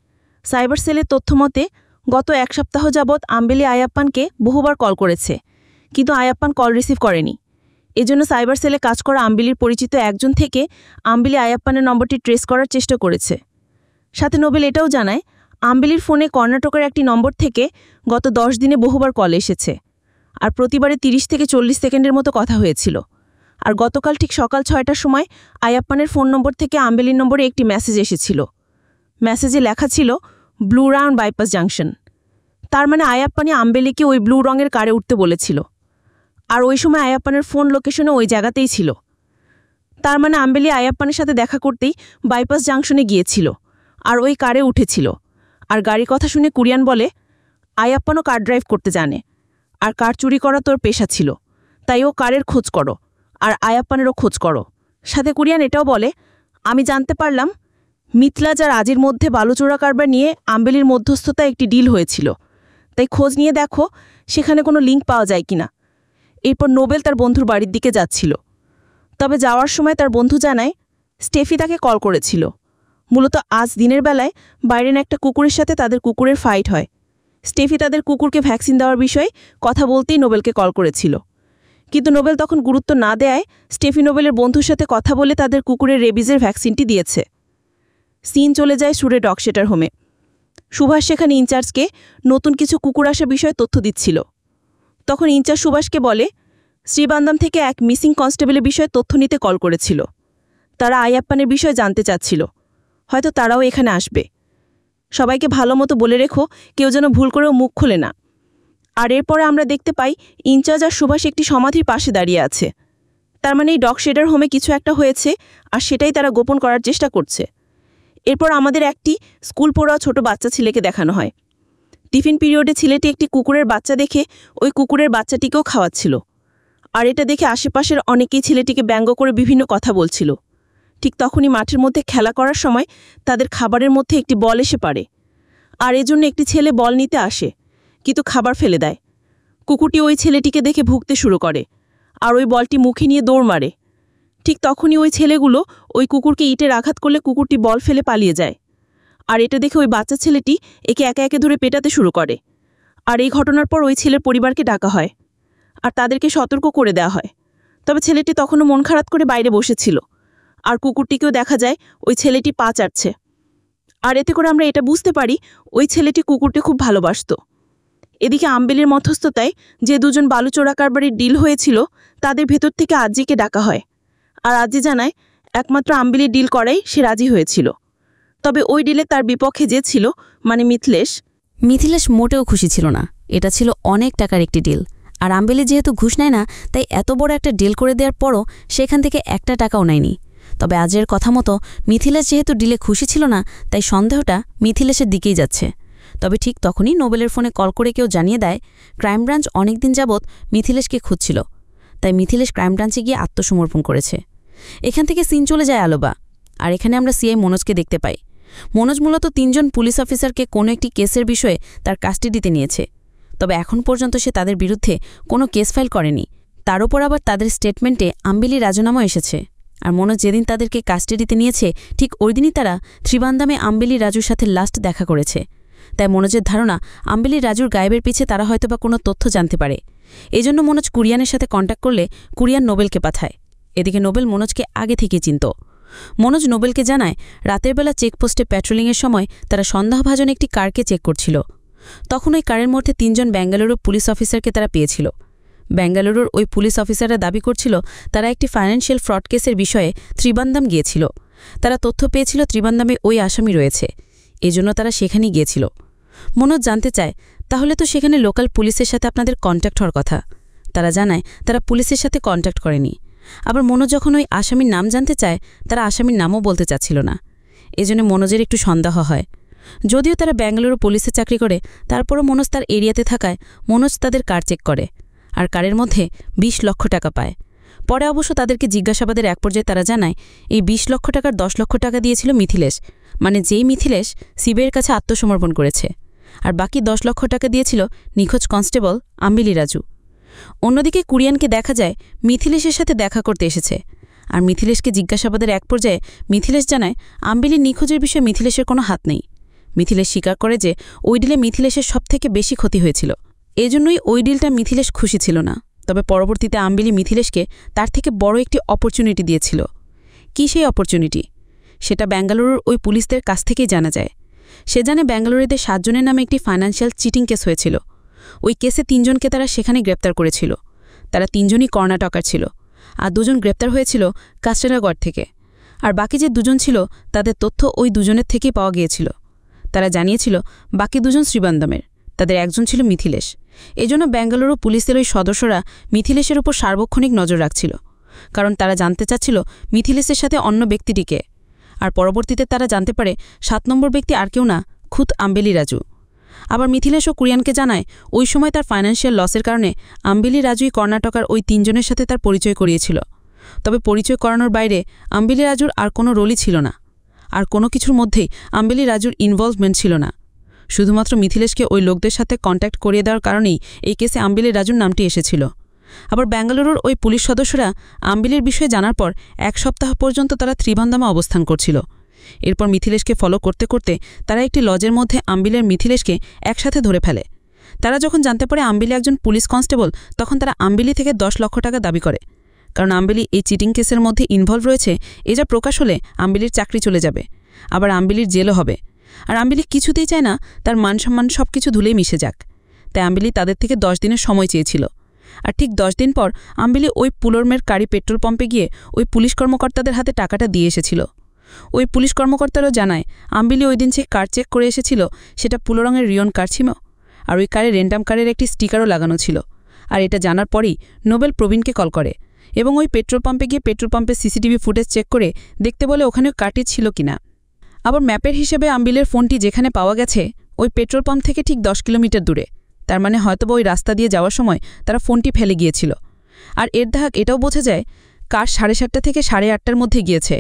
সাইবার সেলের তথ্যমতে গত 1 সপ্তাহ যাবৎ আম্বিলি আয়াপ্পানকে বহুবার কল করেছে, কিন্তু আয়াপ্পান কল রিসিভ করেনি। এজন্য সাইবার সেলে কাজ করা আম্বিলির পরিচিত একজন থেকে আম্বিলি আয়াপ্পানের নম্বরটি ট্রেস করার চেষ্টা করেছে। সাথে নোবেল এটাও জানায় আম্বিলির ফোনে কর্ণাটকের একটি নম্বর থেকে গত 10 দিনে বহুবার কল এসেছে, আর প্রতিবারে 30 থেকে 40 সেকেন্ডের মতো কথা হয়েছিল। আর গতকাল ঠিক সকাল 6টার সময় আয়াপ্পানের ফোন নম্বর থেকে আম্বিলির নম্বরে একটি মেসেজ এসেছিল। মেসেজে লেখা ছিল ব্লু রাউন্ড বাইপাস জাংশন। তার মানে আয়াপ্পানি আম্বিলিকে ওই ব্লু রঙের কারে উঠতে বলেছিল, আর ওই সময় আয়াপ্পানের ফোন লোকেশনে ওই জায়গাতেই ছিল। তার মানে আম্বিলি আয়াপ্পানের সাথে দেখা করতেই বাইপাস জাংশনে গিয়েছিল আর ওই কারে উঠেছিল। আর গাড়ির কথা শুনে কুরিয়ান বলে আয়াপ্পানও কার ড্রাইভ করতে জানে, আর কার চুরি করা তোর পেশা ছিল, তাই ও কারের খোঁজ করো আর আয়াপ্পানেরও খোঁজ করো। সাথে কুরিয়ান এটাও বলে আমি জানতে পারলাম মিথলাজ আর আজির মধ্যে বালুচোরা কারবার নিয়ে আম্বিলির মধ্যস্থতায় একটি ডিল হয়েছিল, তাই খোঁজ নিয়ে দেখো সেখানে কোনো লিঙ্ক পাওয়া যায় কিনা। এরপর নোবেল তার বন্ধুর বাড়ির দিকে যাচ্ছিল, তবে যাওয়ার সময় তার বন্ধু জানায় স্টেফি তাকে কল করেছিল। মূলত আজ দিনের বেলায় বাইরেন একটা কুকুরের সাথে তাদের কুকুরের ফাইট হয়। স্টেফি তাদের কুকুরকে ভ্যাকসিন দেওয়ার বিষয়ে কথা বলতেই নোবেলকে কল করেছিল, কিন্তু নোবেল তখন গুরুত্ব না দেয়ায় স্টেফি নোবেলের বন্ধুর সাথে কথা বলে তাদের কুকুরের রেবিজের ভ্যাকসিনটি দিয়েছে। সিন চলে যায় সুরে ডগ শেল্টার হোমে। সুভাষ সেখানে ইনচার্জকে নতুন কিছু কুকুর আসা বিষয়ে তথ্য দিচ্ছিল। তখন ইনচার্জ সুভাষকে বলে শ্রীবান্দাম থেকে এক মিসিং কনস্টেবলের বিষয়ে তথ্য নিতে কল করেছিল। তারা আয়াপ্পানের বিষয়ে জানতে চাচ্ছিল, হয়তো তারাও এখানে আসবে। সবাইকে ভালো মতো বলে রেখো, কেউ যেন ভুল করেও মুখ খোলে না। আর এরপরে আমরা দেখতে পাই ইনচার্জ আর সুভাষ একটি সমাধির পাশে দাঁড়িয়ে আছে। তার মানে এই ডগ শেল্টার হোমে কিছু একটা হয়েছে, আর সেটাই তারা গোপন করার চেষ্টা করছে। এরপর আমাদের একটি স্কুল পড়ুয়া ছোট বাচ্চা ছেলেকে দেখানো হয়। টিফিন পিরিয়ডে ছেলেটি একটি কুকুরের বাচ্চা দেখে ওই কুকুরের বাচ্চাটিকেও খাওয়াচ্ছিল, আর এটা দেখে আশেপাশের অনেকেই ছেলেটিকে ব্যঙ্গ করে বিভিন্ন কথা বলছিল। ঠিক তখনই মাঠের মধ্যে খেলা করার সময় তাদের খাবারের মধ্যে একটি বল এসে পড়ে, আর এজন্য একটি ছেলে বল নিতে আসে, কিন্তু খাবার ফেলে দেয়। কুকুরটি ওই ছেলেটিকে দেখে ভুগতে শুরু করে, আর ওই বলটি মুখে নিয়ে দৌড় মারে। ঠিক তখনই ওই ছেলেগুলো ওই কুকুরকে ইটের আঘাত করলে কুকুরটি বল ফেলে পালিয়ে যায়, আর এটা দেখে ওই বাচ্চা ছেলেটি একে একে একে ধরে পেটাতে শুরু করে। আর এই ঘটনার পর ওই ছেলের পরিবারকে ডাকা হয় আর তাদেরকে সতর্ক করে দেওয়া হয়। তবে ছেলেটি তখনও মন খারাপ করে বাইরে বসেছিল, আর কুকুরটিকেও দেখা যায় ওই ছেলেটি পা চাটছে। আর এতে করে আমরা এটা বুঝতে পারি ওই ছেলেটি কুকুরটি খুব ভালোবাসত। এদিকে আম্বেলির মধ্যস্থতায় যে দুজন বালু চোরা কারবারির ডিল হয়েছিল তাদের ভেতর থেকে আজিকে ডাকা হয়, আর আজি জানায় একমাত্র আম্বেলির ডিল করাই সে রাজি হয়েছিল। তবে ওই ডিলে তার বিপক্ষে যে ছিল, মানে মিথিলেশ মোটেও খুশি ছিল না। এটা ছিল অনেক টাকার একটি ডিল, আর আম্বেলি যেহেতু ঘুষ নেয় না, তাই এত বড় একটা ডিল করে দেওয়ার পরও সেখান থেকে একটা টাকাও নেয়নি। তবে আজের কথা মতো মিথিলেশ যেহেতু ডিলে খুশি ছিল না, তাই সন্দেহটা মিথিলেশের দিকেই যাচ্ছে। তবে ঠিক তখনই নোবেলের ফোনে কল করে কেউ জানিয়ে দেয় ক্রাইম ব্রাঞ্চ অনেকদিন যাবৎ মিথিলেশকে খুঁজছিল, তাই মিথিলেশ ক্রাইম ব্রাঞ্চে গিয়ে আত্মসমর্পণ করেছে। এখান থেকে সিন চলে যায় আলোবা, আর এখানে আমরা সিআই মনোজকে দেখতে পাই। মনোজ মূলত 3 জন পুলিশ অফিসারকে কোনো একটি কেসের বিষয়ে তার কাস্টাডিতে নিয়েছে। তবে এখন পর্যন্ত সে তাদের বিরুদ্ধে কোনো কেস ফাইল করেনি। তার উপর আবার তাদের স্টেটমেন্টে আম্বেলি রাজনামাও এসেছে। আর মনোজ যেদিন তাদেরকে কাস্টাডিতে নিয়েছে ঠিক ওই দিনই তারা ত্রিবান্দামে আম্বেলি রাজুর সাথে লাস্ট দেখা করেছে। তাই মনোজের ধারণা আম্বেলি রাজুর গায়েবের পিছে তারা হয়তোবা কোনো তথ্য জানতে পারে। এজন্য মনোজ কুরিয়ানের সাথে কন্ট্যাক্ট করলে কুরিয়ান নোবেলকে পাঠায়। এদিকে নোবেল মনোজকে আগে থেকে চিনত। মনোজ নোবেলকে জানায় রাতের বেলা চেকপোস্টে প্যাট্রোলিংয়ের সময় তারা সন্দেহভাজন একটি কারকে চেক করছিল। তখন ওই কারের মধ্যে 3 জন বেঙ্গালুরু পুলিশ অফিসারকে তারা পেয়েছিল। বেঙ্গালুরুর ওই পুলিশ অফিসাররা দাবি করছিল তারা একটি ফাইন্যান্সিয়াল ফ্রড কেসের বিষয়ে ত্রিবান্দাম গিয়েছিল। তারা তথ্য পেয়েছিল ত্রিবান্দামে ওই আসামি রয়েছে, এজন্য তারা সেখানেই গিয়েছিল। মনোজ জানতে চায় তাহলে তো সেখানে লোকাল পুলিশের সাথে আপনাদের কন্ট্যাক্ট হওয়ার কথা। তারা জানায় তারা পুলিশের সাথে কন্ট্যাক্ট করেনি। আবার মনোজ যখন ওই আসামির নাম জানতে চায় তারা আসামির নামও বলতে চাচ্ছিল না। এজন্য মনোজের একটু সন্দেহ হয়। যদিও তারা বেঙ্গালুরু পুলিশে চাকরি করে, তারপরও মনোজ তার এরিয়াতে থাকায় মনোজ তাদের কার চেক করে, আর কারের মধ্যে 20 লক্ষ টাকা পায়। পরে অবশ্য তাদেরকে জিজ্ঞাসাবাদের এক পর্যায়ে তারা জানায় এই 20 লক্ষ টাকার 10 লক্ষ টাকা দিয়েছিল মিথিলেশ, মানে যেই মিথিলেশ সিবিআইয়ের কাছে আত্মসমর্পণ করেছে, আর বাকি 10 লক্ষ টাকা দিয়েছিল নিখোঁজ কনস্টেবল আম্বেলি রাজু। অন্যদিকে কুরিয়ানকে দেখা যায় মিথিলেশের সাথে দেখা করতে এসেছে, আর মিথিলেশকে জিজ্ঞাসাবাদের এক পর্যায়ে মিথিলেশ জানায় আম্বেলির নিখোঁজের বিষয়ে মিথিলেশের কোনো হাত নেই। মিথিলেশ স্বীকার করে যে ওই ডিলে মিথিলেশের সবথেকে বেশি ক্ষতি হয়েছিল, এজন্যই ওই ডিলটা মিথিলেশ খুশি ছিল না। তবে পরবর্তীতে আম্বেলি মিথিলেশকে তার থেকে বড় একটি অপরচুনিটি দিয়েছিল। কী সেই অপরচুনিটি? সেটা বেঙ্গালুরুর ওই পুলিশদের কাছ থেকেই জানা যায়। সে জানে বেঙ্গালুরুতে 7 জনের নামে একটি ফাইন্যান্সিয়াল চিটিং কেস হয়েছিল। ওই কেসে 3 জনকে তারা সেখানে গ্রেপ্তার করেছিল। তারা 3 জনই কর্ণাটকার ছিল, আর 2 জন গ্রেপ্তার হয়েছিল কাস্টারাগড় থেকে। আর বাকি যে 2 জন ছিল তাদের তথ্য ওই 2 জনের থেকেই পাওয়া গিয়েছিল। তারা জানিয়েছিল বাকি 2 জন শ্রীবান্দমের, তাদের একজন ছিল মিথিলেশ। এজন্য বেঙ্গালুরু পুলিশের ওই সদস্যরা মিথিলেশের উপর সার্বক্ষণিক নজর রাখছিল, কারণ তারা জানতে চাচ্ছিল মিথিলেশের সাথে অন্য ব্যক্তিটিকে। আর পরবর্তীতে তারা জানতে পারে 7 নম্বর ব্যক্তি আর কেউ না, খুদ আম্বেলি রাজু। আবার মিথিলেশ ও কুরিয়ানকে জানায় ওই সময় তার ফাইন্যান্সিয়াল লসের কারণে আম্বেলি রাজুই কর্ণাটকার ওই 3 জনের সাথে তার পরিচয় করিয়েছিল। তবে পরিচয় করানোর বাইরে আম্বেলি রাজুর আর কোনো রোলই ছিল না, আর কোনো কিছুর মধ্যেই আম্বেলি রাজুর ইনভলভমেন্ট ছিল না। শুধুমাত্র মিথিলেশকে ওই লোকদের সাথে কন্ট্যাক্ট করিয়ে দেওয়ার কারণেই এই কেসে আম্বেলি রাজুর নামটি এসেছিল। আবার বেঙ্গালুরুর ওই পুলিশ সদস্যরা আম্বেলির বিষয়ে জানার পর 1 সপ্তাহ পর্যন্ত তারা ত্রিবান্দামে অবস্থান করছিল। এরপর মিথিলেশকে ফলো করতে করতে তারা একটি লজের মধ্যে আম্বেলির মিথিলেশকে একসাথে ধরে ফেলে। তারা যখন জানতে পারে আম্বেলি একজন পুলিশ কনস্টেবল, তখন তারা আম্বেলি থেকে 10 লক্ষ টাকা দাবি করে, কারণ আম্বেলি এই চিটিং কেসের মধ্যে ইনভলভ রয়েছে। এ যা প্রকাশ হলে আম্বেলির চাকরি চলে যাবে, আবার আম্বেলির জেলও হবে। আর আম্বেলি কিছুতেই চায় না তার মান সম্মান সব কিছু ধুলেই মিশে যাক। তাই আম্বেলি তাদের থেকে 10 দিনের সময় চেয়েছিল। আর ঠিক 10 দিন পর আম্বেলি ওই পুলরমের কারি পেট্রোল পাম্পে গিয়ে ওই পুলিশ কর্মকর্তাদের হাতে টাকাটা দিয়ে এসেছিল। ওই পুলিশ কর্মকর্তারাও জানায় আম্বেলি ওই দিন যে কার চেক করে এসেছিল সেটা পুলরঙের রিয়ন কার ছিল, আর ওই কারে রেন্টাম কারের একটি স্টিকারও লাগানো ছিল। আর এটা জানার পরেই নোবেল প্রবীণকে কল করে এবং ওই পেট্রোল পাম্পে গিয়ে পেট্রোল পাম্পের সিসিটিভি ফুটেজ চেক করে দেখতে বলে ওখানে কারটি ছিল কিনা। আবার ম্যাপের হিসেবে আম্বেলির ফোনটি যেখানে পাওয়া গেছে ওই পেট্রোল পাম্প থেকে ঠিক 10 কিলোমিটার দূরে, তার মানে হয়তোবা ওই রাস্তা দিয়ে যাওয়ার সময় তারা ফোনটি ফেলে গিয়েছিল। আর এর ধাক এটাও বোঝা যায় কার 7:30 থেকে 8:30টার মধ্যে গিয়েছে।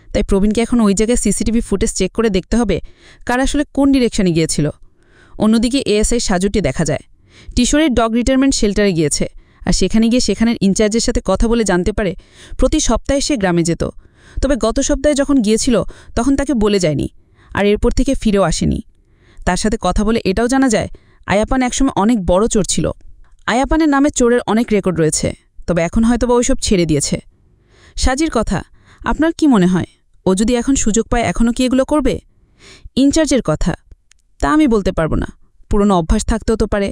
তাই প্রবীণকে এখন ওই জায়গায় সিসিটিভি ফুটেজ চেক করে দেখতে হবে কার আসলে কোন ডিরেকশনে গিয়েছিল। অন্যদিকে এএসআই সাজুটি দেখা যায় টিশোরের ডগ রিটায়ারমেন্ট শেল্টারে গিয়েছে, আর সেখানে গিয়ে সেখানের ইনচার্জের সাথে কথা বলে জানতে পারে প্রতি সপ্তাহে সে গ্রামে যেত। তবে গত সপ্তাহে যখন গিয়েছিল তখন তাকে বলে যায়নি, আর এরপর থেকে ফিরেও আসেনি। তার সাথে কথা বলে এটাও জানা যায় আয়াপান একসময় অনেক বড় চোর ছিল। আয়াপানের নামে চোরের অনেক রেকর্ড রয়েছে, তবে এখন হয়তোবা ওইসব ছেড়ে দিয়েছে। সাজির কথা, আপনার কি মনে হয় ও যদি এখন সুযোগ পায় এখনও কি এগুলো করবে? ইনচার্জের কথা, তা আমি বলতে পারবো না, পুরনো অভ্যাস থাকতেও তো পারে।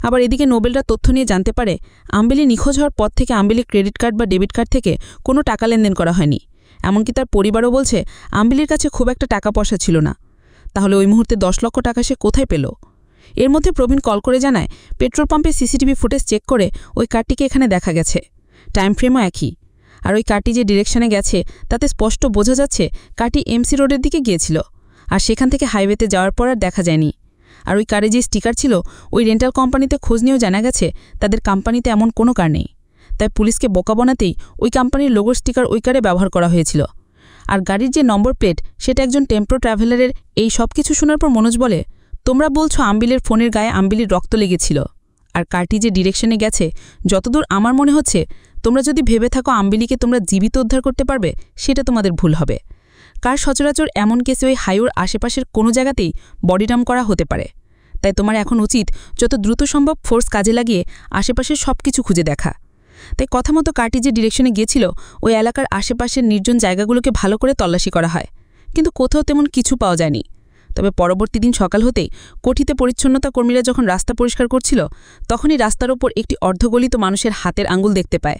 আবার এদিকে নোবেলরা তথ্য নিয়ে জানতে পারে আম্বেলি নিখোঁজ হওয়ার পর থেকে আম্বেলির ক্রেডিট কার্ড বা ডেবিট কার্ড থেকে কোনো টাকা লেনদেন করা হয়নি। এমনকি তার পরিবারও বলছে আম্বেলির কাছে খুব একটা টাকা পয়সা ছিল না। তাহলে ওই মুহূর্তে 10 লক্ষ টাকা সে কোথায় পেল? এর মধ্যে প্রবীণ কল করে জানায় পেট্রোল পাম্পে সিসিটিভি ফুটেজ চেক করে ওই কারটিকে এখানে দেখা গেছে, টাইম ফ্রেমও একই। আর ওই কারটি যে ডিরেকশনে গেছে তাতে স্পষ্ট বোঝা যাচ্ছে কারটি এমসি রোডের দিকে গিয়েছিল, আর সেখান থেকে হাইওয়েতে যাওয়ার পর আর দেখা যায়নি। আর ওই কারে যে স্টিকার ছিল ওই রেন্টাল কোম্পানিতে খোঁজ নিয়েও জানা গেছে তাদের কোম্পানিতে এমন কোনো কার নেই। তাই পুলিশকে বোকা বানাতেই ওই কোম্পানির লোগোর স্টিকার ওই কারে ব্যবহার করা হয়েছিল। আর গাড়ির যে নম্বর প্লেট সেটা একজন টেম্পো ট্রাভেলারের। এই সব কিছু শোনার পর মনোজ বলে, তোমরা বলছো আম্বিলের ফোনের গায়ে আম্বিলির রক্ত লেগেছিল, আর কারটি যে ডিরেকশনে গেছে যতদূর আমার মনে হচ্ছে তোমরা যদি ভেবে থাকো আম্বিলিকে তোমরা জীবিত উদ্ধার করতে পারবে সেটা তোমাদের ভুল হবে। কার সচরাচর এমন কেসে ওই হাইওর আশেপাশের কোনো জায়গাতেই বডি ডাম্প করা হতে পারে। তাই তোমার এখন উচিত যত দ্রুত সম্ভব ফোর্স কাজে লাগিয়ে আশেপাশের সব কিছু খুঁজে দেখা। তাই কথা মতো কারটি যে ডিরেকশনে গিয়েছিল ওই এলাকার আশেপাশের নির্জন জায়গাগুলোকে ভালো করে তল্লাশি করা হয়, কিন্তু কোথাও তেমন কিছু পাওয়া যায়নি। তবে পরবর্তী দিন সকাল হতেই কোঠিতে পরিচ্ছন্নতা কর্মীরা যখন রাস্তা পরিষ্কার করছিল তখনই রাস্তার ওপর একটি অর্ধগলিত মানুষের হাতের আঙুল দেখতে পায়।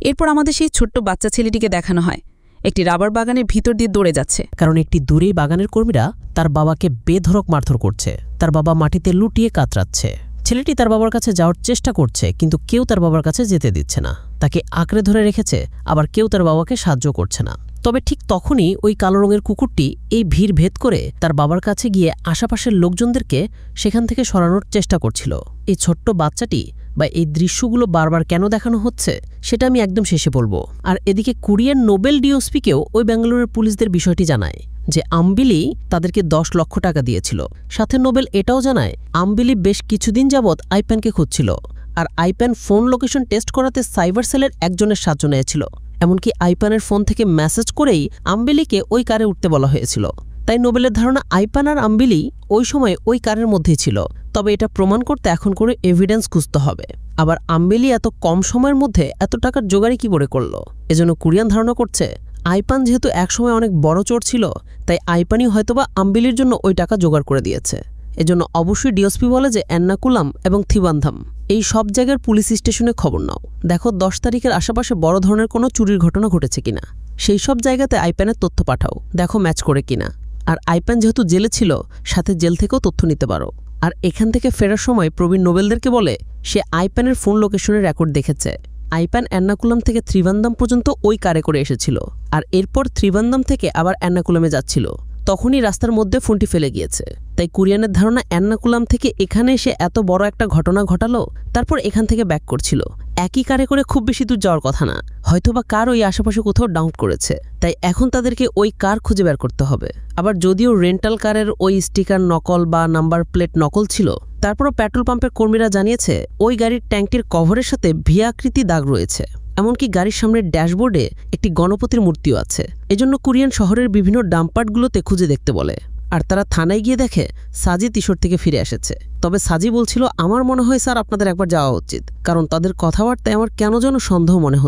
এরপর আমাদের সেই ছোট্ট বাচ্চা ছেলেটিকে দেখানো হয় একটি রাবার বাগানের ভিতর দিয়ে দৌড়ে যাচ্ছে, কারণ একটি দূরেই বাগানের কর্মীরা তার বাবাকে বেধড়ক মারধর করছে। তার বাবা মাটিতে লুটিয়ে কাতরাচ্ছে। ছেলেটি তার বাবার কাছে যাওয়ার চেষ্টা করছে, কিন্তু কেউ তার বাবার কাছে যেতে দিচ্ছে না। তাকে আঁকড়ে ধরে রেখেছে, আবার কেউ তার বাবাকে সাহায্য করছে না। তবে ঠিক তখনই ওই কালো রঙের কুকুরটি এই ভিড় ভেদ করে তার বাবার কাছে গিয়ে আশেপাশের লোকজনদেরকে সেখান থেকে সরানোর চেষ্টা করছিল। এই ছোট্ট বাচ্চাটি বা এই দৃশ্যগুলো বারবার কেন দেখানো হচ্ছে সেটা আমি একদম শেষে বলবো। আর এদিকে কোরিয়ান নোবেল ডিওসপিকেও ওই ব্যাঙ্গালোরের পুলিশদের বিষয়টি জানায় যে আম্বিলি তাদেরকে 10 লক্ষ টাকা দিয়েছিল। সাথে নোবেল এটাও জানায় আম্বিলি বেশ কিছুদিন যাবৎ আইপ্যানকে খুঁজছিল, আর আইপ্যান ফোন লোকেশন টেস্ট করাতে সাইবার সেলের একজনের সাহায্য নিয়েছিল। এমনকি আইপ্যানের ফোন থেকে মেসেজ করেই আম্বিলিকে ওই কারে উঠতে বলা হয়েছিল। তাই নোবেলের ধারণা আইপ্যান আর আম্বিলি ওই সময় ওই কারের মধ্যেই ছিল। তবে এটা প্রমাণ করতে এখন করে এভিডেন্স খুঁজতে হবে। আবার আম্বিলি এত কম সময়ের মধ্যে এত টাকার জোগাড়ি কি করে করল? এজন্য কোরিয়ান ধারণা করছে আইপ্যান যেহেতু একসময় অনেক বড় চোর ছিল, তাই আইপ্যানই হয়তোবা আম্বিলির জন্য ওই টাকা জোগাড় করে দিয়েছে। এজন্য অবশ্যই ডিওসপি বলে যে এন্নাকুলাম এবং থিবান্ধাম এই সব জায়গার পুলিশ স্টেশনে খবর নাও, দেখো 10 তারিখের আশেপাশে বড় ধরনের কোনো চুরির ঘটনা ঘটেছে কিনা। সেই সব জায়গাতে আইপ্যানের তথ্য পাঠাও, দেখো ম্যাচ করে কিনা। আর আইপ্যান যেহেতু জেলে ছিল, সাথে জেল থেকেও তথ্য নিতে পারো। আর এখান থেকে ফেরার সময় প্রবীণ নোবেলদেরকে বলে সে আইপ্যানের ফোন লোকেশনের রেকর্ড দেখেছে। আইপ্যান এর্নাকুলাম থেকে ত্রিবান্দাম পর্যন্ত ওই কারে করে এসেছিল, আর এরপর ত্রিবান্দাম থেকে আবার এর্নাকুলামে যাচ্ছিল। তখনই রাস্তার মধ্যে ফোনটি ফেলে গিয়েছে। তাই কোরিয়ানের ধারণা এর্নাকুলাম থেকে এখানে এসে এত বড় একটা ঘটনা ঘটালো, তারপর এখান থেকে ব্যাক করছিল। একই কারে করে খুব বেশি দূর যাওয়ার কথা না, হয়তোবা কার ওই আশেপাশে কোথাও ডাউন করেছে। তাই এখন তাদেরকে ওই কার খুঁজে বের করতে হবে। আবার যদিও রেন্টাল কারের ওই স্টিকার নকল বা নাম্বার প্লেট নকল ছিল, তারপরও পেট্রোল পাম্পের কর্মীরা জানিয়েছে ওই গাড়ির ট্যাঙ্কটির কভারের সাথে ভিআকৃতি দাগ রয়েছে। এমনকি গাড়ির সামনের ড্যাশবোর্ডে একটি গণপতির মূর্তিও আছে। এজন্য কোরিয়ান শহরের বিভিন্ন ডাম্পার্টগুলোতে খুঁজে দেখতে বলে। আর তারা থানায় গিয়ে দেখে সাজি তিশোর থেকে ফিরে এসেছে। তবে সাজি বলছিল, আমার মনে হয় স্যার আপনাদের একবার যাওয়া উচিত, কারণ তাদের কথাবার্তায় আমার কেন যেন সন্দেহ মনে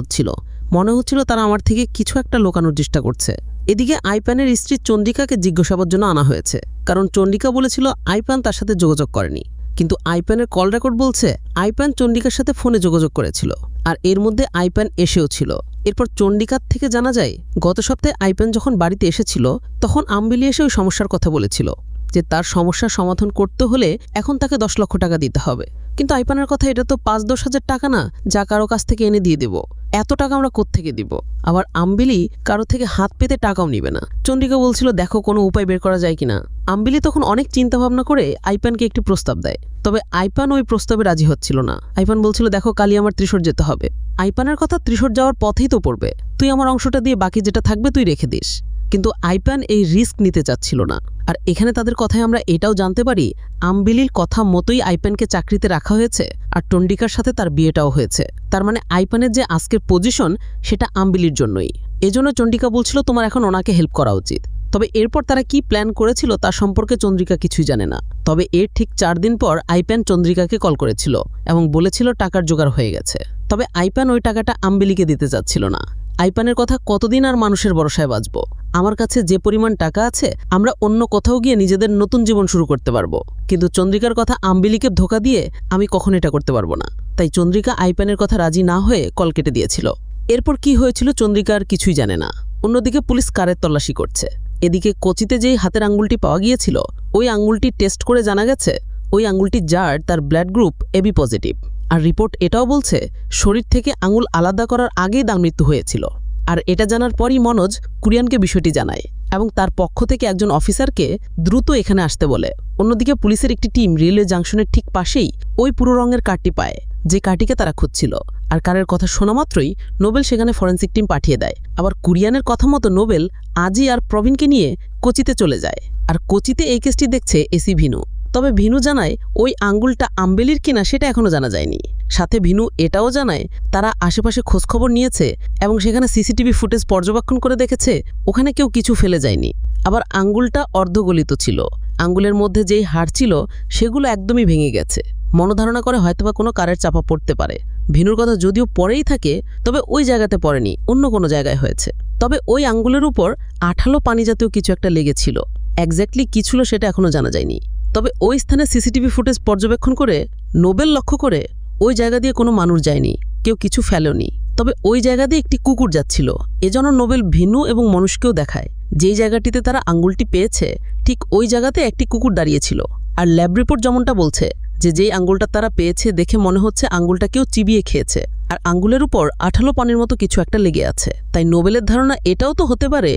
হচ্ছিল তারা আমার থেকে কিছু একটা লুকানোর চেষ্টা করছে। এদিকে আইপ্যানের স্ত্রী চন্ডিকাকে জিজ্ঞাসাবাদের জন্য আনা হয়েছে, কারণ চন্ডিকা বলেছিল আইপ্যান তার সাথে যোগাযোগ করেনি। কিন্তু আইপ্যানের কল রেকর্ড বলছে আইপ্যান চন্ডিকার সাথে ফোনে যোগাযোগ করেছিল, আর এর মধ্যে আইপ্যান এসেও ছিল। এরপর চন্ডিকার থেকে জানা যায় গত সপ্তাহে আইপ্যান যখন বাড়িতে এসেছিল তখন আম্বিলি এসে ওই সমস্যার কথা বলেছিল যে তার সমস্যার সমাধান করতে হলে এখন তাকে 10 লক্ষ টাকা দিতে হবে। কিন্তু আইপ্যানের কথা, এটা তো 5-10 হাজার টাকা না যা কারো কাছ থেকে এনে দিয়ে দেব, এত টাকা আমরা কোত্থেকে দিব? আবার আম্বিলি কারো থেকে হাত পেতে টাকাও নিবে না। চন্ডিকা বলছিল দেখো কোনো উপায় বের করা যায় কিনা। আম্বিলি তখন অনেক চিন্তা ভাবনা করে আইপ্যানকে একটি প্রস্তাব দেয়। তবে আইপ্যান ওই প্রস্তাবে রাজি হচ্ছিল না। আইপ্যান বলছিল দেখো কালই আমার ত্রিশোর যেতে হবে। আইপ্যানের কথা, ত্রিশোর যাওয়ার পথেই তো পড়বে, তুই আমার অংশটা দিয়ে বাকি যেটা থাকবে তুই রেখে দিস। কিন্তু আইপ্যান এই রিস্ক নিতে চাচ্ছিল না। আর এখানে তাদের কথায় আমরা এটাও জানতে পারি আম্বিলির কথা মতোই আইপ্যানকে চাকরিতে রাখা হয়েছে, আর চন্ডিকার সাথে তার বিয়েটাও হয়েছে। তার মানে আইপ্যানের যে আজকের পজিশন সেটা আম্বিলির জন্যই। এজন্য চন্ডিকা বলছিল তোমার এখন ওনাকে হেল্প করা উচিত। তবে এরপর তারা কি প্ল্যান করেছিল তা সম্পর্কে চন্দ্রিকা কিছুই জানে না। তবে এর ঠিক 4 দিন পর আইপ্যান চন্দ্রিকাকে কল করেছিল এবং বলেছিল টাকার জোগাড় হয়ে গেছে। তবে আইপ্যান ওই টাকাটা আম্বেলিকে দিতে চাচ্ছিল না। আইপ্যানের কথা, কতদিন আর মানুষের ভরসায় বাঁচব, আমার কাছে যে পরিমাণ টাকা আছে আমরা অন্য কোথাও গিয়ে নিজেদের নতুন জীবন শুরু করতে পারবো, কিন্তু চন্দ্রিকার কথা আম্বেলিকে ধোকা দিয়ে আমি কখনো এটা করতে পারবো না। তাই চন্দ্রিকা আইপ্যানের কথা রাজি না হয়ে কল কেটে দিয়েছিল। এরপর কি হয়েছিল চন্দ্রিকা আর কিছুই জানে না। অন্যদিকে পুলিশ কারের তল্লাশি করছে। এদিকে কোচিতে যেই হাতের আঙ্গুলটি পাওয়া গিয়েছিল ওই আঙ্গুলটি টেস্ট করে জানা গেছে ওই আঙ্গুলটি যার তার ব্লাড গ্রুপ এবি পজিটিভ। আর রিপোর্ট এটাও বলছে শরীর থেকে আঙুল আলাদা করার আগেই তার মৃত্যু হয়েছিল। আর এটা জানার পরই মনোজ কুরিয়ানকে বিষয়টি জানায় এবং তার পক্ষ থেকে একজন অফিসারকে দ্রুত এখানে আসতে বলে। অন্যদিকে পুলিশের একটি টিম রেলওয়ে জাংশনের ঠিক পাশেই ওই পুরো রঙের কারটি পায়, যে কারটিকে তারা খুঁজছিল। আর কারের কথা শোনা মাত্রই নোবেল সেখানে ফরেন্সিক টিম পাঠিয়ে দেয়। আবার কুরিয়ানের কথা মতো নোবেল আজি আর প্রবীণকে নিয়ে কোচিতে চলে যায়। আর কোচিতে এই কেসটি দেখছে এসি ভিনু। তবে ভিনু জানায় ওই আঙ্গুলটা আম্বেলির কিনা সেটা এখনও জানা যায়নি। সাথে ভিনু এটাও জানায় তারা আশেপাশে খোঁজখবর নিয়েছে এবং সেখানে সিসিটিভি ফুটেজ পর্যবেক্ষণ করে দেখেছে ওখানে কেউ কিছু ফেলে যায়নি। আবার আঙ্গুলটা অর্ধগলিত ছিল, আঙ্গুলের মধ্যে যেই হাড় ছিল সেগুলো একদমই ভেঙে গেছে। মনোধারণা করে হয়তোবা কোনো কারের চাপা পড়তে পারে। ভিনুর কথা যদিও পরেই থাকে, তবে ওই জায়গাতে পড়েনি, অন্য কোনো জায়গায় হয়েছে। তবে ওই আঙ্গুলের উপর আঠালো পানি জাতীয় কিছু একটা লেগেছিল। এক্স্যাক্টলি কি ছিল সেটা এখনও জানা যায়নি। তবে ওই স্থানে সিসিটিভি ফুটেজ পর্যবেক্ষণ করে নোবেল লক্ষ্য করে ওই জায়গা দিয়ে কোনো মানুষ যায়নি, কেউ কিছু ফেলেনি। তবে ওই জায়গা দিয়ে একটি কুকুর যাচ্ছিল। এজন্য নোবেল ভিনু এবং মানুষকেও দেখায় যেই জায়গাটিতে তারা আঙ্গুলটি পেয়েছে ঠিক ওই জায়গাতে একটি কুকুর দাঁড়িয়েছিল। আর ল্যাব রিপোর্ট যেমনটা বলছে যে যেই আঙ্গুলটা তারা পেয়েছে দেখে মনে হচ্ছে আঙ্গুলটা কেউ চিবিয়ে খেয়েছে, আর আঙ্গুলের উপর আঠালো পানির মতো কিছু একটা লেগে আছে। তাই নোবেলের ধারণা এটাও তো হতে পারে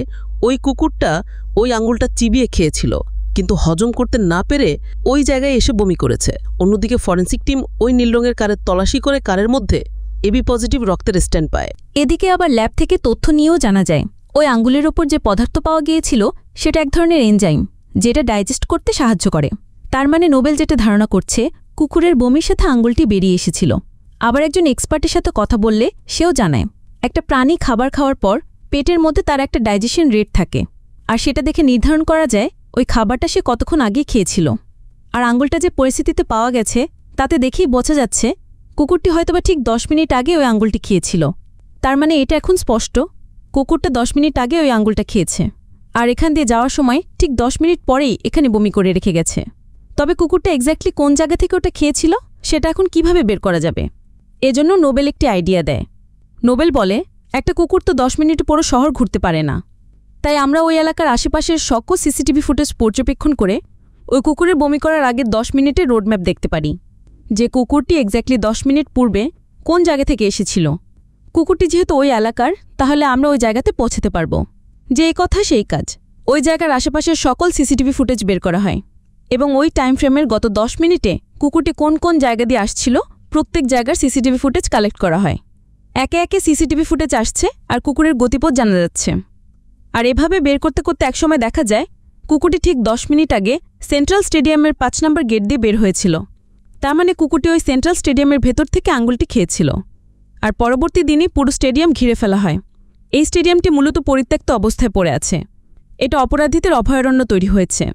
ওই কুকুরটা ওই আঙ্গুলটা চিবিয়ে খেয়েছিল, কিন্তু হজম করতে না পেরে ওই জায়গায় এসে বমি করেছে। অন্যদিকে ফরেন্সিক টিম ওই নীল রঙের কারের তল্লাশি করে কারের মধ্যে এবি পজিটিভ রক্তের স্ট্যান্ড পায়। এদিকে আবার ল্যাব থেকে তথ্য নিয়েও জানা যায় ওই আঙ্গুলের ওপর যে পদার্থ পাওয়া গিয়েছিল সেটা এক ধরনের এনজাইম, যেটা ডাইজেস্ট করতে সাহায্য করে। তার মানে নোবেল যেটা ধারণা করছে কুকুরের বমির সাথে আঙ্গুলটি বেরিয়ে এসেছিল। আবার একজন এক্সপার্টের সাথে কথা বললে সেও জানায় একটা প্রাণী খাবার খাওয়ার পর পেটের মধ্যে তার একটা ডাইজেশন রেট থাকে, আর সেটা দেখে নির্ধারণ করা যায় ওই খাবারটা সে কতক্ষণ আগে খেয়েছিল। আর আঙ্গুলটা যে পরিস্থিতিতে পাওয়া গেছে তাতে দেখেই বোঝা যাচ্ছে কুকুরটি হয়তোবা ঠিক 10 মিনিট আগে ওই আঙ্গুলটি খেয়েছিল। তার মানে এটা এখন স্পষ্ট কুকুরটা 10 মিনিট আগে ওই আঙ্গুলটা খেয়েছে, আর এখান দিয়ে যাওয়ার সময় ঠিক 10 মিনিট পরেই এখানে বমি করে রেখে গেছে। তবে কুকুরটা এক্স্যাক্টলি কোন জায়গা থেকে ওটা খেয়েছিল সেটা এখন কিভাবে বের করা যাবে? এজন্য নোবেল একটি আইডিয়া দেয়। নোবেল বলে একটা কুকুর তো 10 মিনিট পুরো শহর ঘুরতে পারে না, তাই আমরা ওই এলাকার আশেপাশের সকল সিসিটিভি ফুটেজ পর্যবেক্ষণ করে ওই কুকুরের বমি করার আগে 10 মিনিটের রোডম্যাপ দেখতে পারি, যে কুকুরটি এক্স্যাক্টলি 10 মিনিট পূর্বে কোন জায়গা থেকে এসেছিল। কুকুরটি যেহেতু ওই এলাকার, তাহলে আমরা ওই জায়গাতে পৌঁছাতে পারব। যে এই কথা সেই কাজ। ওই জায়গার আশেপাশের সকল সিসিটিভি ফুটেজ বের করা হয় এবং ওই টাইম ফ্রেমের গত 10 মিনিটে কুকুরটি কোন কোন জায়গা দিয়ে আসছিল প্রত্যেক জায়গার সিসিটিভি ফুটেজ কালেক্ট করা হয়। একে একে সিসিটিভি ফুটেজ আসছে আর কুকুরের গতিপথ জানা যাচ্ছে। আর এভাবে বের করতে করতে একসময় দেখা যায় কুকুরটি ঠিক 10 মিনিট আগে সেন্ট্রাল স্টেডিয়ামের 5 নম্বর গেট দিয়ে বের হয়েছিল। তার মানে কুকুরটি ওই সেন্ট্রাল স্টেডিয়ামের ভেতর থেকে আঙ্গুলটি খেয়েছিল। আর পরবর্তী দিনই পুরো স্টেডিয়াম ঘিরে ফেলা হয়। এই স্টেডিয়ামটি মূলত পরিত্যক্ত অবস্থায় পড়ে আছে। এটা অপরাধীদের অভয়ারণ্য তৈরি হয়েছে।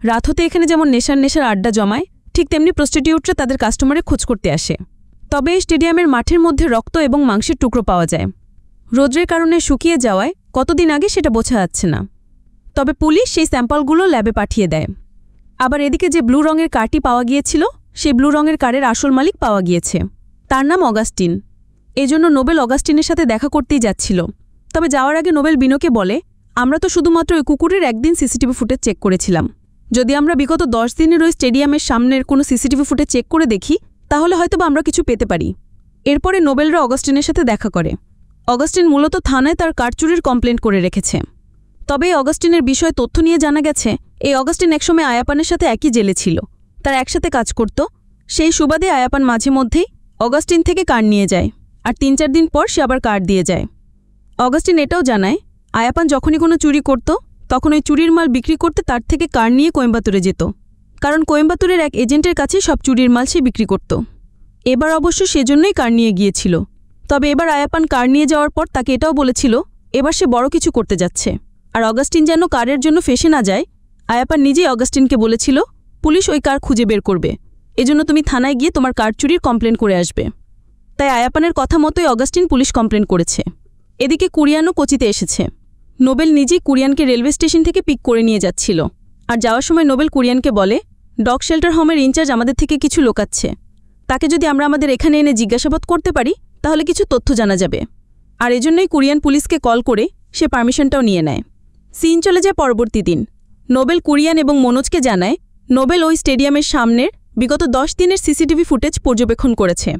রাত হতে এখানে যেমন নেশার আড্ডা জমায়, ঠিক তেমনি প্রস্টিটিউটরা তাদের কাস্টমারের খোঁজ করতে আসে। তবে এই স্টেডিয়ামের মাঠের মধ্যে রক্ত এবং মাংসের টুকরো পাওয়া যায়। রোদ্রের কারণে শুকিয়ে যাওয়ায় কতদিন আগে সেটা বোঝা যাচ্ছে না। তবে পুলিশ সেই স্যাম্পলগুলো ল্যাবে পাঠিয়ে দেয়। আবার এদিকে যে ব্লু রঙের কারটি পাওয়া গিয়েছিল সেই ব্লু রঙের কারের আসল মালিক পাওয়া গিয়েছে। তার নাম অগাস্টিন। এজন্য নোবেল অগাস্টিনের সাথে দেখা করতেই যাচ্ছিল। তবে যাওয়ার আগে নোবেল বিনোকে বলে, আমরা তো শুধুমাত্র ওই কুকুরের একদিন সিসিটিভি ফুটেজ চেক করেছিলাম। যদি আমরা বিগত 10 দিনের ওই স্টেডিয়ামের সামনের কোনো সিসিটিভি ফুটেজ চেক করে দেখি তাহলে হয়তো আমরা কিছু পেতে পারি। এরপরে নোবেলরা অগাস্টিনের সাথে দেখা করে। অগাস্টিন মূলত থানায় তার কার চুরির কমপ্লেন করে রেখেছে। তবে এই অগাস্টিনের বিষয়ে তথ্য নিয়ে জানা গেছে এই অগাস্টিন একসময় আয়াপানের সাথে একই জেলে ছিল। তারা একসাথে কাজ করত। সেই সুবাদে আয়াপান মাঝে মধ্যেই অগাস্টিন থেকে কার নিয়ে যায়, আর 3-4 দিন পর সে আবার কার দিয়ে যায়। অগাস্টিন এটাও জানায় আয়াপান যখনই কোনো চুরি করত তখন ওই চুরির মাল বিক্রি করতে তার থেকে কার নিয়ে কোয়েম্বাতুরে যেত, কারণ কোয়েম্বাতুরের এক এজেন্টের কাছে সব চুরির মাল সে বিক্রি করত। এবার অবশ্য সেজন্যই কার নিয়ে গিয়েছিল। তবে এবার আয়াপান কার নিয়ে যাওয়ার পর তাকে এটাও বলেছিল এবার সে বড় কিছু করতে যাচ্ছে, আর অগাস্টিন যেন কারের জন্য ফেসে না যায়, আয়াপান নিজেই অগাস্টিনকে বলেছিল পুলিশ ওই কার খুঁজে বের করবে, এজন্য তুমি থানায় গিয়ে তোমার কার চুরির কমপ্লেন করে আসবে। তাই আয়াপানের কথা মতোই অগাস্টিন পুলিশ কমপ্লেন করেছে। এদিকে কুরিয়ানও কোচিতে এসেছে। নোবেল নিজেই কুরিয়ানকে রেলওয়ে স্টেশন থেকে পিক করে নিয়ে যাচ্ছিল। আর যাওয়ার সময় নোবেল কুরিয়ানকে বলে, ডগ শেল্টার হোমের ইনচার্জ আমাদের থেকে কিছু লোকাচ্ছে, তাকে যদি আমরা আমাদের এখানে এনে জিজ্ঞাসাবাদ করতে পারি তাহলে কিছু তথ্য জানা যাবে। আর এজন্যই কুরিয়ান পুলিশকে কল করে সে পারমিশনটাও নিয়ে নেয়। সিন চলে যায় পরবর্তী দিন। নোবেল কুরিয়ান এবং মনোজকে জানায় নোবেল ওই স্টেডিয়ামের সামনের বিগত 10 দিনের সিসিটিভি ফুটেজ পর্যবেক্ষণ করেছে,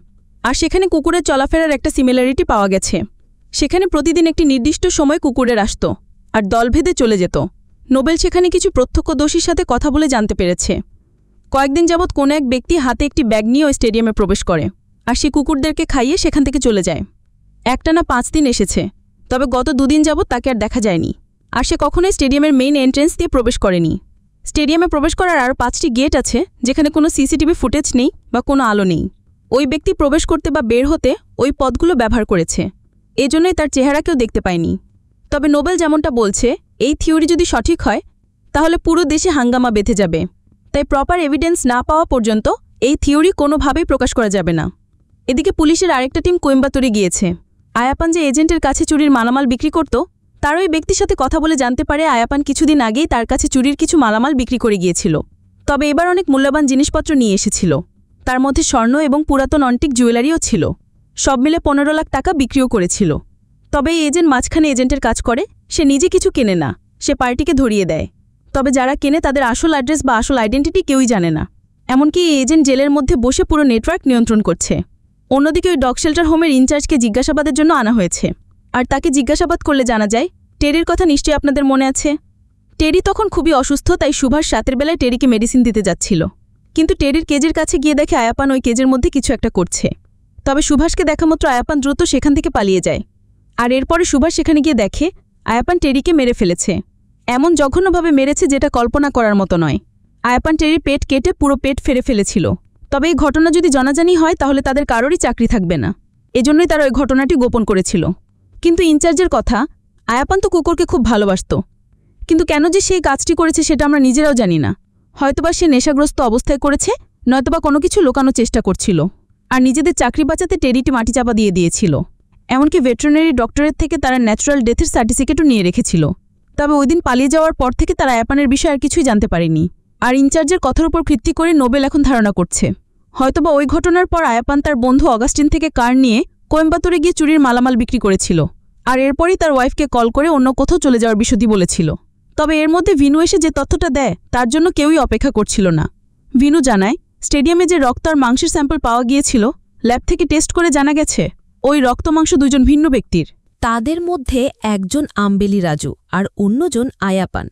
আর সেখানে কুকুরের চলাফেরার একটা সিমিলারিটি পাওয়া গেছে। সেখানে প্রতিদিন একটি নির্দিষ্ট সময় কুকুরের আসত আর দলভেদে চলে যেত। নোবেল সেখানে কিছু প্রত্যক্ষদর্শীর সাথে কথা বলে জানতে পেরেছে কয়েকদিন যাবৎ কোনো এক ব্যক্তি হাতে একটি ব্যাগ নিয়ে ওই স্টেডিয়ামে প্রবেশ করে, আর সে কুকুরদেরকে খাইয়ে সেখান থেকে চলে যায়। একটানা 5 দিন এসেছে, তবে গত 2 দিন যাবৎ তাকে আর দেখা যায়নি। আর সে কখনোই স্টেডিয়ামের মেইন এন্ট্রেন্স দিয়ে প্রবেশ করেনি। স্টেডিয়ামে প্রবেশ করার আরও 5টি গেট আছে যেখানে কোনো সিসিটিভি ফুটেজ নেই বা কোনো আলো নেই। ওই ব্যক্তি প্রবেশ করতে বা বের হতে ওই পথগুলো ব্যবহার করেছে, এজন্যই তার চেহারা কেউ দেখতে পায়নি। তবে নোবেল যেমনটা বলছে, এই থিওরি যদি সঠিক হয় তাহলে পুরো দেশে হাঙ্গামা বেঁধে যাবে। তাই প্রপার এভিডেন্স না পাওয়া পর্যন্ত এই থিওরি কোনোভাবেই প্রকাশ করা যাবে না। এদিকে পুলিশের আরেকটা টিম কোয়েম্বাতুরে গিয়েছে। আয়াপান যে এজেন্টের কাছে চুরির মালামাল বিক্রি করত, তার ওই ব্যক্তির সাথে কথা বলে জানতে পারে আয়াপান কিছুদিন আগেই তার কাছে চুরির কিছু মালামাল বিক্রি করে গিয়েছিল। তবে এবার অনেক মূল্যবান জিনিসপত্র নিয়ে এসেছিল, তার মধ্যে স্বর্ণ এবং পুরাতন অন্টিক জুয়েলারিও ছিল। সব মিলে 15 লাখ টাকা বিক্রিও করেছিল। তবে এই এজেন্ট মাঝখানে এজেন্টের কাজ করে, সে নিজে কিছু কেনে না, সে পার্টিকে ধরিয়ে দেয়। তবে যারা কেনে তাদের আসল অ্যাড্রেস বা আসল আইডেন্টিটি কেউই জানে না। এমনকি এই এজেন্ট জেলের মধ্যে বসে পুরো নেটওয়ার্ক নিয়ন্ত্রণ করছে। অন্যদিকে ওই ডগ শেল্টার হোমের ইনচার্জকে জিজ্ঞাসাবাদের জন্য আনা হয়েছে। আর তাকে জিজ্ঞাসাবাদ করলে জানা যায়, টেরির কথা নিশ্চয়ই আপনাদের মনে আছে। টেরি তখন খুবই অসুস্থ, তাই সুভাষ রাতের বেলায় টেরিকে মেডিসিন দিতে যাচ্ছিল। কিন্তু টেরির কেজের কাছে গিয়ে দেখে আয়াপান ওই কেজের মধ্যে কিছু একটা করছে। তবে সুভাষকে দেখামাত্র আয়াপান দ্রুত সেখান থেকে পালিয়ে যায়। আর এরপরে সুভাষ সেখানে গিয়ে দেখে আয়াপান টেরিকে মেরে ফেলেছে। এমন জঘন্যভাবে মেরেছে যেটা কল্পনা করার মতো নয়। আয়াপান টেরির পেট কেটে পুরো পেট ফেরে ফেলেছিল। তবে এই ঘটনা যদি জানাজানি হয় তাহলে তাদের কারোরই চাকরি থাকবে না, এজন্যই তারা ওই ঘটনাটি গোপন করেছিল। কিন্তু ইনচার্জের কথা, আয়াপান তো কুকুরকে খুব ভালোবাসত, কিন্তু কেন যে সেই কাজটি করেছে সেটা আমরা নিজেরাও জানি না। হয়তোবা সে নেশাগ্রস্ত অবস্থায় করেছে, নয়তোবা কোনো কিছু লুকানোর চেষ্টা করছিল। আর নিজেদের চাকরি বাঁচাতে টেরিটি মাটি চাপা দিয়ে দিয়েছিল। এমনকি ভেটেরিনারি ডক্টরের থেকে তারা ন্যাচারাল ডেথের সার্টিফিকেটও নিয়ে রেখেছিল। তবে ওই দিন পালিয়ে যাওয়ার পর থেকে তারা আয়াপানের বিষয়ে আর কিছুই জানতে পারেনি। আর ইনচার্জের কথার উপর ভিত্তি করে নোবেল এখন ধারণা করছে হয়তোবা ওই ঘটনার পর আয়াপান তার বন্ধু অগাস্টিন থেকে কার নিয়ে কোয়েম্বাতুরে গিয়ে চুরির মালামাল বিক্রি করেছিল, আর এরপরই তার ওয়াইফকে কল করে অন্য কোথাও চলে যাওয়ার বিষয়টি বলেছিল। তবে এর মধ্যে ভিনু এসে যে তথ্যটা দেয় তার জন্য কেউই অপেক্ষা করছিল না। ভিনু জানায়, স্টেডিয়ামে যে রক্ত আর মাংসের স্যাম্পল পাওয়া গিয়েছিল, ল্যাব থেকে টেস্ট করে জানা গেছে ওই রক্ত মাংস 2 জন ভিন্ন ব্যক্তির। তাদের মধ্যে একজন আম্বেলি রাজু আর অন্যজন আয়াপান।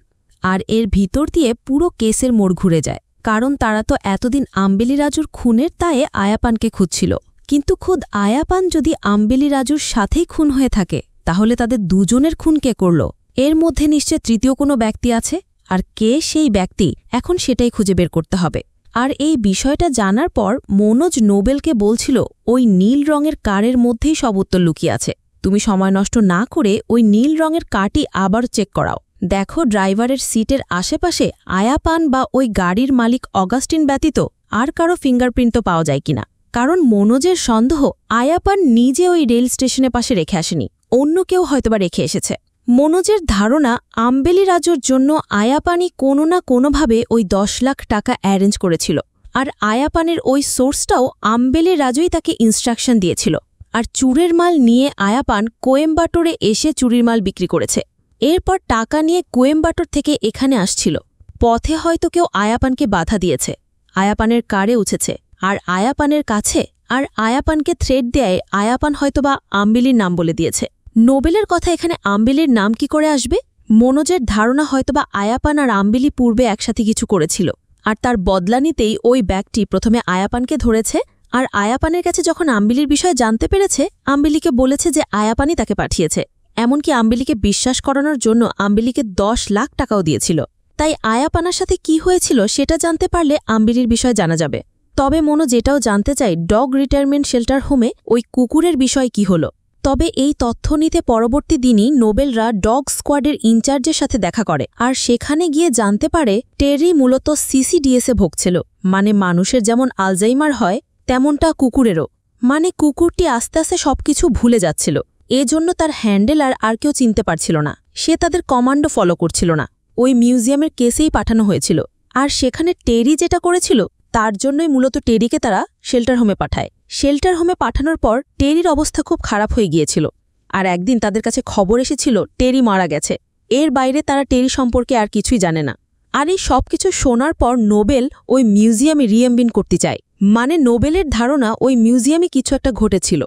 আর এর ভিতর দিয়ে পুরো কেসের মোড় ঘুরে যায়, কারণ তারা তো এতদিন আম্বেলি রাজুর খুনের দায়ে আয়াপানকে খুঁজছিল। কিন্তু খুদ আয়াপান যদি আম্বেলি রাজুর সাথেই খুন হয়ে থাকে, তাহলে তাদের দুজনের খুন কে করল? এর মধ্যে নিশ্চয় তৃতীয় কোনো ব্যক্তি আছে, আর কে সেই ব্যক্তি এখন সেটাই খুঁজে বের করতে হবে। আর এই বিষয়টা জানার পর মনোজ নোবেলকে বলছিল ওই নীল রঙের কারের মধ্যেই সব উত্তর লুকিয়ে আছে। তুমি সময় নষ্ট না করে ওই নীল রঙের কারটি আবার চেক করাও। দেখো ড্রাইভারের সিটের আশেপাশে আয়াপান বা ওই গাড়ির মালিক অগাস্টিন ব্যতীত আর কারো ফিঙ্গারপ্রিন্টও পাওয়া যায় কিনা। কারণ মনোজের সন্দেহ আয়াপান নিজে ওই রেল স্টেশনের পাশে রেখে আসেনি, অন্য কেউ হয়তোবা রেখে এসেছে। মনোজের ধারণা আম্বেলি রাজুর জন্য আয়াপানই কোনো না কোনোভাবে ওই 10 লাখ টাকা অ্যারেঞ্জ করেছিল, আর আয়াপানের ওই সোর্সটাও আম্বেলি রাজুই তাকে ইনস্ট্রাকশন দিয়েছিল। আর চুরের মাল নিয়ে আয়াপান কোয়েম্বাটোরে এসে চুরির মাল বিক্রি করেছে। এরপর টাকা নিয়ে কোয়েম্বাটোর থেকে এখানে আসছিল। পথে হয়তো কেউ আয়াপানকে বাধা দিয়েছে, আয়াপানের কারে উঠেছে আর আয়াপানের কাছে, আর আয়াপানকে থ্রেট দেয় আয়াপান হয়তোবা আম্বেলির নাম বলে দিয়েছে। নোবেলের কথা এখানে আম্বেলির নাম কি করে আসবে? মনোজের ধারণা হয়তোবা আয়াপান আর আম্বেলি পূর্বে একসাথে কিছু করেছিল, আর তার বদলা নিতেই ওই ব্যক্তি প্রথমে আয়াপানকে ধরেছে। আর আয়াপানের কাছে যখন আম্বেলির বিষয়ে জানতে পেরেছে, আম্বেলিকে বলেছে যে আয়াপানই তাকে পাঠিয়েছে। এমনকি আম্বেলিকে বিশ্বাস করানোর জন্য আম্বেলিকে 10 লাখ টাকাও দিয়েছিল। তাই আয়াপানার সাথে কি হয়েছিল সেটা জানতে পারলে আম্বেলির বিষয় জানা যাবে। তবে মনো যেটাও জানতে চাই, ডগ রিটায়ারমেন্ট শেল্টার হোমে ওই কুকুরের বিষয় কি হলো। তবে এই তথ্য নিতে পরবর্তী দিনই নোবেলরা ডগ স্কোয়াডের ইনচার্জের সাথে দেখা করে আর সেখানে গিয়ে জানতে পারে টেরি মূলত সিসিডিএসে ভুগছিল, মানে মানুষের যেমন আলজাইমার হয় তেমনটা কুকুরেরও। মানে কুকুরটি আস্তে আস্তে সবকিছু ভুলে যাচ্ছিল, এজন্য তার হ্যান্ডেলার আর কেউ চিনতে পারছিল না। সে তাদের কমান্ডো ফলো করছিল না। ওই মিউজিয়ামের কেসেই পাঠানো হয়েছিল। আর সেখানে টেরি যেটা করেছিল তার জন্যই মূলত টেরিকে তারা শেল্টার হোমে পাঠায়। শেল্টার হোমে পাঠানোর পর টেরির অবস্থা খুব খারাপ হয়ে গিয়েছিল। আর একদিন তাদের কাছে খবর এসেছিল টেরি মারা গেছে। এর বাইরে তারা টেরি সম্পর্কে আর কিছুই জানে না। আর এই সব কিছু শোনার পর নোবেল ওই মিউজিয়ামে রিএমবিন করতে চায়। মানে নোবেলের ধারণা ওই মিউজিয়ামে কিছু একটা ঘটেছিল।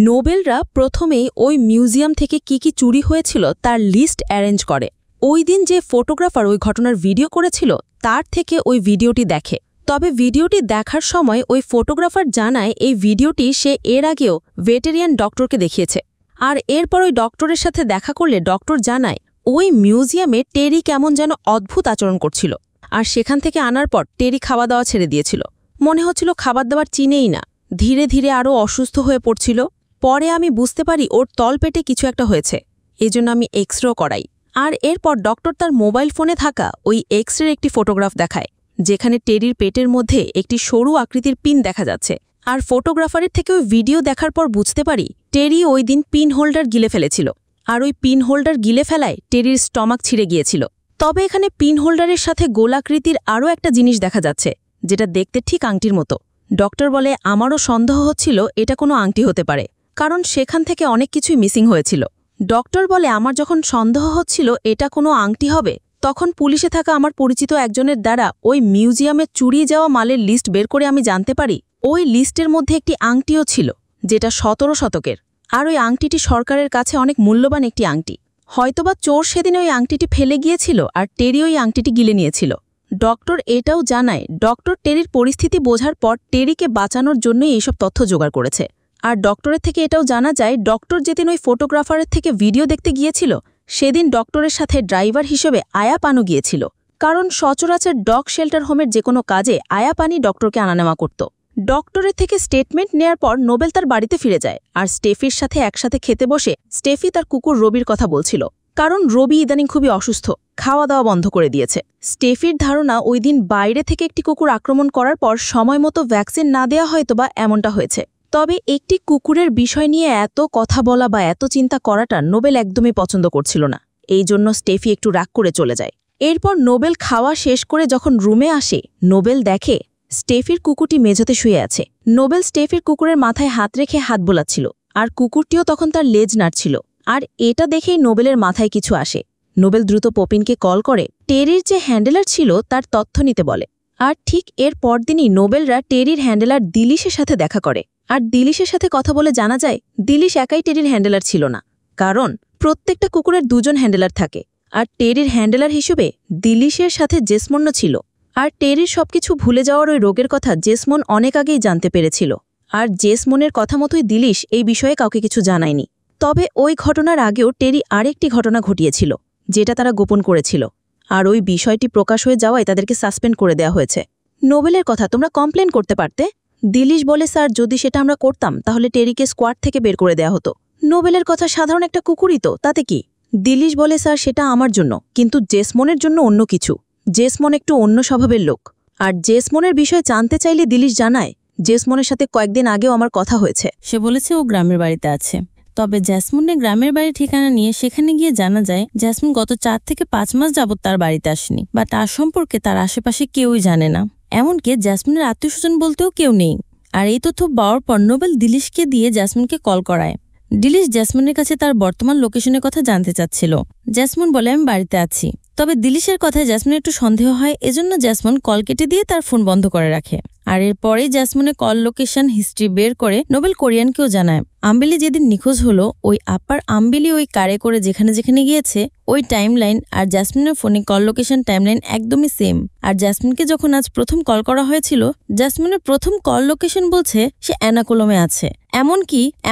নোবেলরা প্রথমেই ওই মিউজিয়াম থেকে কি কি চুরি হয়েছিল তার লিস্ট অ্যারেঞ্জ করে। ওই দিন যে ফটোগ্রাফার ওই ঘটনার ভিডিও করেছিল তার থেকে ওই ভিডিওটি দেখে। তবে ভিডিওটি দেখার সময় ওই ফটোগ্রাফার জানায় এই ভিডিওটি সে এর আগেও ভেটেরিয়ান ডক্টরকে দেখিয়েছে। আর এরপর ওই ডক্টরের সাথে দেখা করলে ডক্টর জানায় ওই মিউজিয়ামে টেরি কেমন যেন অদ্ভুত আচরণ করছিল। আর সেখান থেকে আনার পর টেরি খাওয়া দাওয়া ছেড়ে দিয়েছিল। মনে হচ্ছিল খাবার দাবার চিনেই না। ধীরে ধীরে আরও অসুস্থ হয়ে পড়ছিল। পরে আমি বুঝতে পারি ওর তলপেটে কিছু একটা হয়েছে, এজন্য আমি এক্স-রে করাই। আর এরপর ডক্টর তার মোবাইল ফোনে থাকা ওই এক্স-রের একটি ফটোগ্রাফ দেখায়, যেখানে টেরির পেটের মধ্যে একটি সরু আকৃতির পিন দেখা যাচ্ছে। আর ফটোগ্রাফারের থেকে ওই ভিডিও দেখার পর বুঝতে পারি টেরি ওই দিন পিন হোল্ডার গিলে ফেলেছিল। আর ওই পিন হোল্ডার গিলে ফেলায় টেরির স্টমাক ছিঁড়ে গিয়েছিল। তবে এখানে পিন হোল্ডারের সাথে গোলাকৃতির আরও একটা জিনিস দেখা যাচ্ছে, যেটা দেখতে ঠিক আংটির মতো। ডক্টর বলে আমারও সন্দেহ হচ্ছিল এটা কোনো আংটি হতে পারে, কারণ সেখান থেকে অনেক কিছুই মিসিং হয়েছিল। ডক্টর বলে আমার যখন সন্দেহ হচ্ছিল এটা কোনো আংটি হবে, তখন পুলিশে থাকা আমার পরিচিত একজনের দ্বারা ওই মিউজিয়ামে চুরিয়ে যাওয়া মালের লিস্ট বের করে আমি জানতে পারি ওই লিস্টের মধ্যে একটি আংটিও ছিল, যেটা 17 শতকের। আর ওই আংটিটি সরকারের কাছে অনেক মূল্যবান একটি আংটি। হয়তোবা চোর সেদিন ওই আংটিটি ফেলে গিয়েছিল আর টেরি ওই আংটিটি গিলে নিয়েছিল। ডক্টর এটাও জানায় ডক্টর টেরির পরিস্থিতি বোঝার পর টেরিকে বাঁচানোর জন্যই এইসব তথ্য জোগাড় করেছে। আর ডক্টরের থেকে এটাও জানা যায় ডক্টর যেদিন ওই ফটোগ্রাফারের থেকে ভিডিও দেখতে গিয়েছিল সেদিন ডক্টরের সাথে ড্রাইভার হিসেবে আয়াপানও গিয়েছিল, কারণ সচরাচর ডগ শেল্টার হোমের যে কোনো কাজে আয়াপানই ডক্টরকে আনানেওয়া করত। ডক্টরের থেকে স্টেটমেন্ট নেয়ার পর নোবেল তার বাড়িতে ফিরে যায় আর স্টেফির সাথে একসাথে খেতে বসে স্টেফি তার কুকুর রবির কথা বলছিল, কারণ রবি ইদানিং খুবই অসুস্থ, খাওয়া দাওয়া বন্ধ করে দিয়েছে। স্টেফির ধারণা ওই দিন বাইরে থেকে একটি কুকুর আক্রমণ করার পর সময় মতো ভ্যাকসিন না দেওয়া হয়তোবা এমনটা হয়েছে। তবে একটি কুকুরের বিষয় নিয়ে এত কথা বলা বা এত চিন্তা করাটা নোবেল একদমই পছন্দ করছিল না। এই জন্য স্টেফি একটু রাগ করে চলে যায়। এরপর নোবেল খাওয়া শেষ করে যখন রুমে আসে নোবেল দেখে স্টেফির কুকুরটি মেঝেতে শুয়ে আছে। নোবেল স্টেফির কুকুরের মাথায় হাত রেখে হাত বোলাচ্ছিল আর কুকুরটিও তখন তার লেজ নাড়ছিল। আর এটা দেখেই নোবেলের মাথায় কিছু আসে। নোবেল দ্রুত পপিনকে কল করে টেরির যে হ্যান্ডেলার ছিল তার তথ্য নিতে বলে। আর ঠিক এর পরদিনই নোবেলরা টেরির হ্যান্ডেলার দিলিশের সাথে দেখা করে। আর দিলিশের সাথে কথা বলে জানা যায় দিলিশ একাই টেরির হ্যান্ডেলার ছিল না, কারণ প্রত্যেকটা কুকুরের 2 জন হ্যান্ডেলার থাকে। আর টেরির হ্যান্ডেলার হিসেবে দিলিশের সাথে জেসমনও ছিল। আর টেরির সবকিছু ভুলে যাওয়ার ওই রোগের কথা জেসমন অনেক আগেই জানতে পেরেছিল। আর জেসমনের কথা মতোই দিলিশ এই বিষয়ে কাউকে কিছু জানায়নি। তবে ওই ঘটনার আগেও টেরি আরেকটি ঘটনা ঘটিয়েছিল, যেটা তারা গোপন করেছিল। আর ওই বিষয়টি প্রকাশ হয়ে যাওয়ায় তাদেরকে সাসপেন্ড করে দেওয়া হয়েছে। নোবেলের কথা তোমরা কমপ্লেন করতে পারতে। দিলিশ বলে স্যার যদি সেটা আমরা করতাম তাহলে টেরিকে স্কোয়াড থেকে বের করে দেওয়া হতো। নোবেলের কথা সাধারণ একটা কুকুরই তো, তাতে কি। দিলিশ বলে স্যার সেটা আমার জন্য, কিন্তু জেসমনের জন্য অন্য কিছু। জেসমন একটু অন্য স্বভাবের লোক। আর জেসমনের বিষয়ে জানতে চাইলে দিলিশ জানায় জেসমনের সাথে কয়েকদিন আগেও আমার কথা হয়েছে। সে বলেছে ও গ্রামের বাড়িতে আছে। তবে জ্যাসমনের গ্রামের বাড়ির ঠিকানা নিয়ে সেখানে গিয়ে জানা যায় জ্যাসমন গত 4 থেকে 5 মাস যাবৎ তার বাড়িতে আসেনি, বা তার সম্পর্কে তার আশেপাশে কেউই জানে না। এমনকি জ্যাসমনের আত্মীয়স্বজন বলতেও কেউ নেই। আর এই তথ্য পাওয়ার পর নোবেল দিলিশকে দিয়ে জ্যাসমনকে কল করায়। দিলিশ জ্যাসমনের কাছে তার বর্তমান লোকেশনের কথা জানতে চাচ্ছিল। জ্যাসমন বলে আমি বাড়িতে আছি। তবে দিলিশের কথায় জ্যাসমনের একটু সন্দেহ হয়, এজন্য জ্যাসমন কল কেটে দিয়ে তার ফোন বন্ধ করে রাখে। আর এরপরেই জ্যাসমনের কল লোকেশন হিস্ট্রি বের করে নোবেল কোরিয়ানকেও জানায় আম্বেলি যেদিন নিখোঁজ হলো ওই আপার আম্বেলি ওই কারে করে যেখানে যেখানে গিয়েছে ওই টাইমলাইন আর জ্যাসমিনের ফোনে কল লোকেশন টাইমলাইন একদমই সেম। আর জ্যাসমিনকে যখন আজ প্রথম কল করা হয়েছিল জ্যাসমিনের প্রথম কল লোকেশন বলছে সে অ্যানাকোলমে আছে।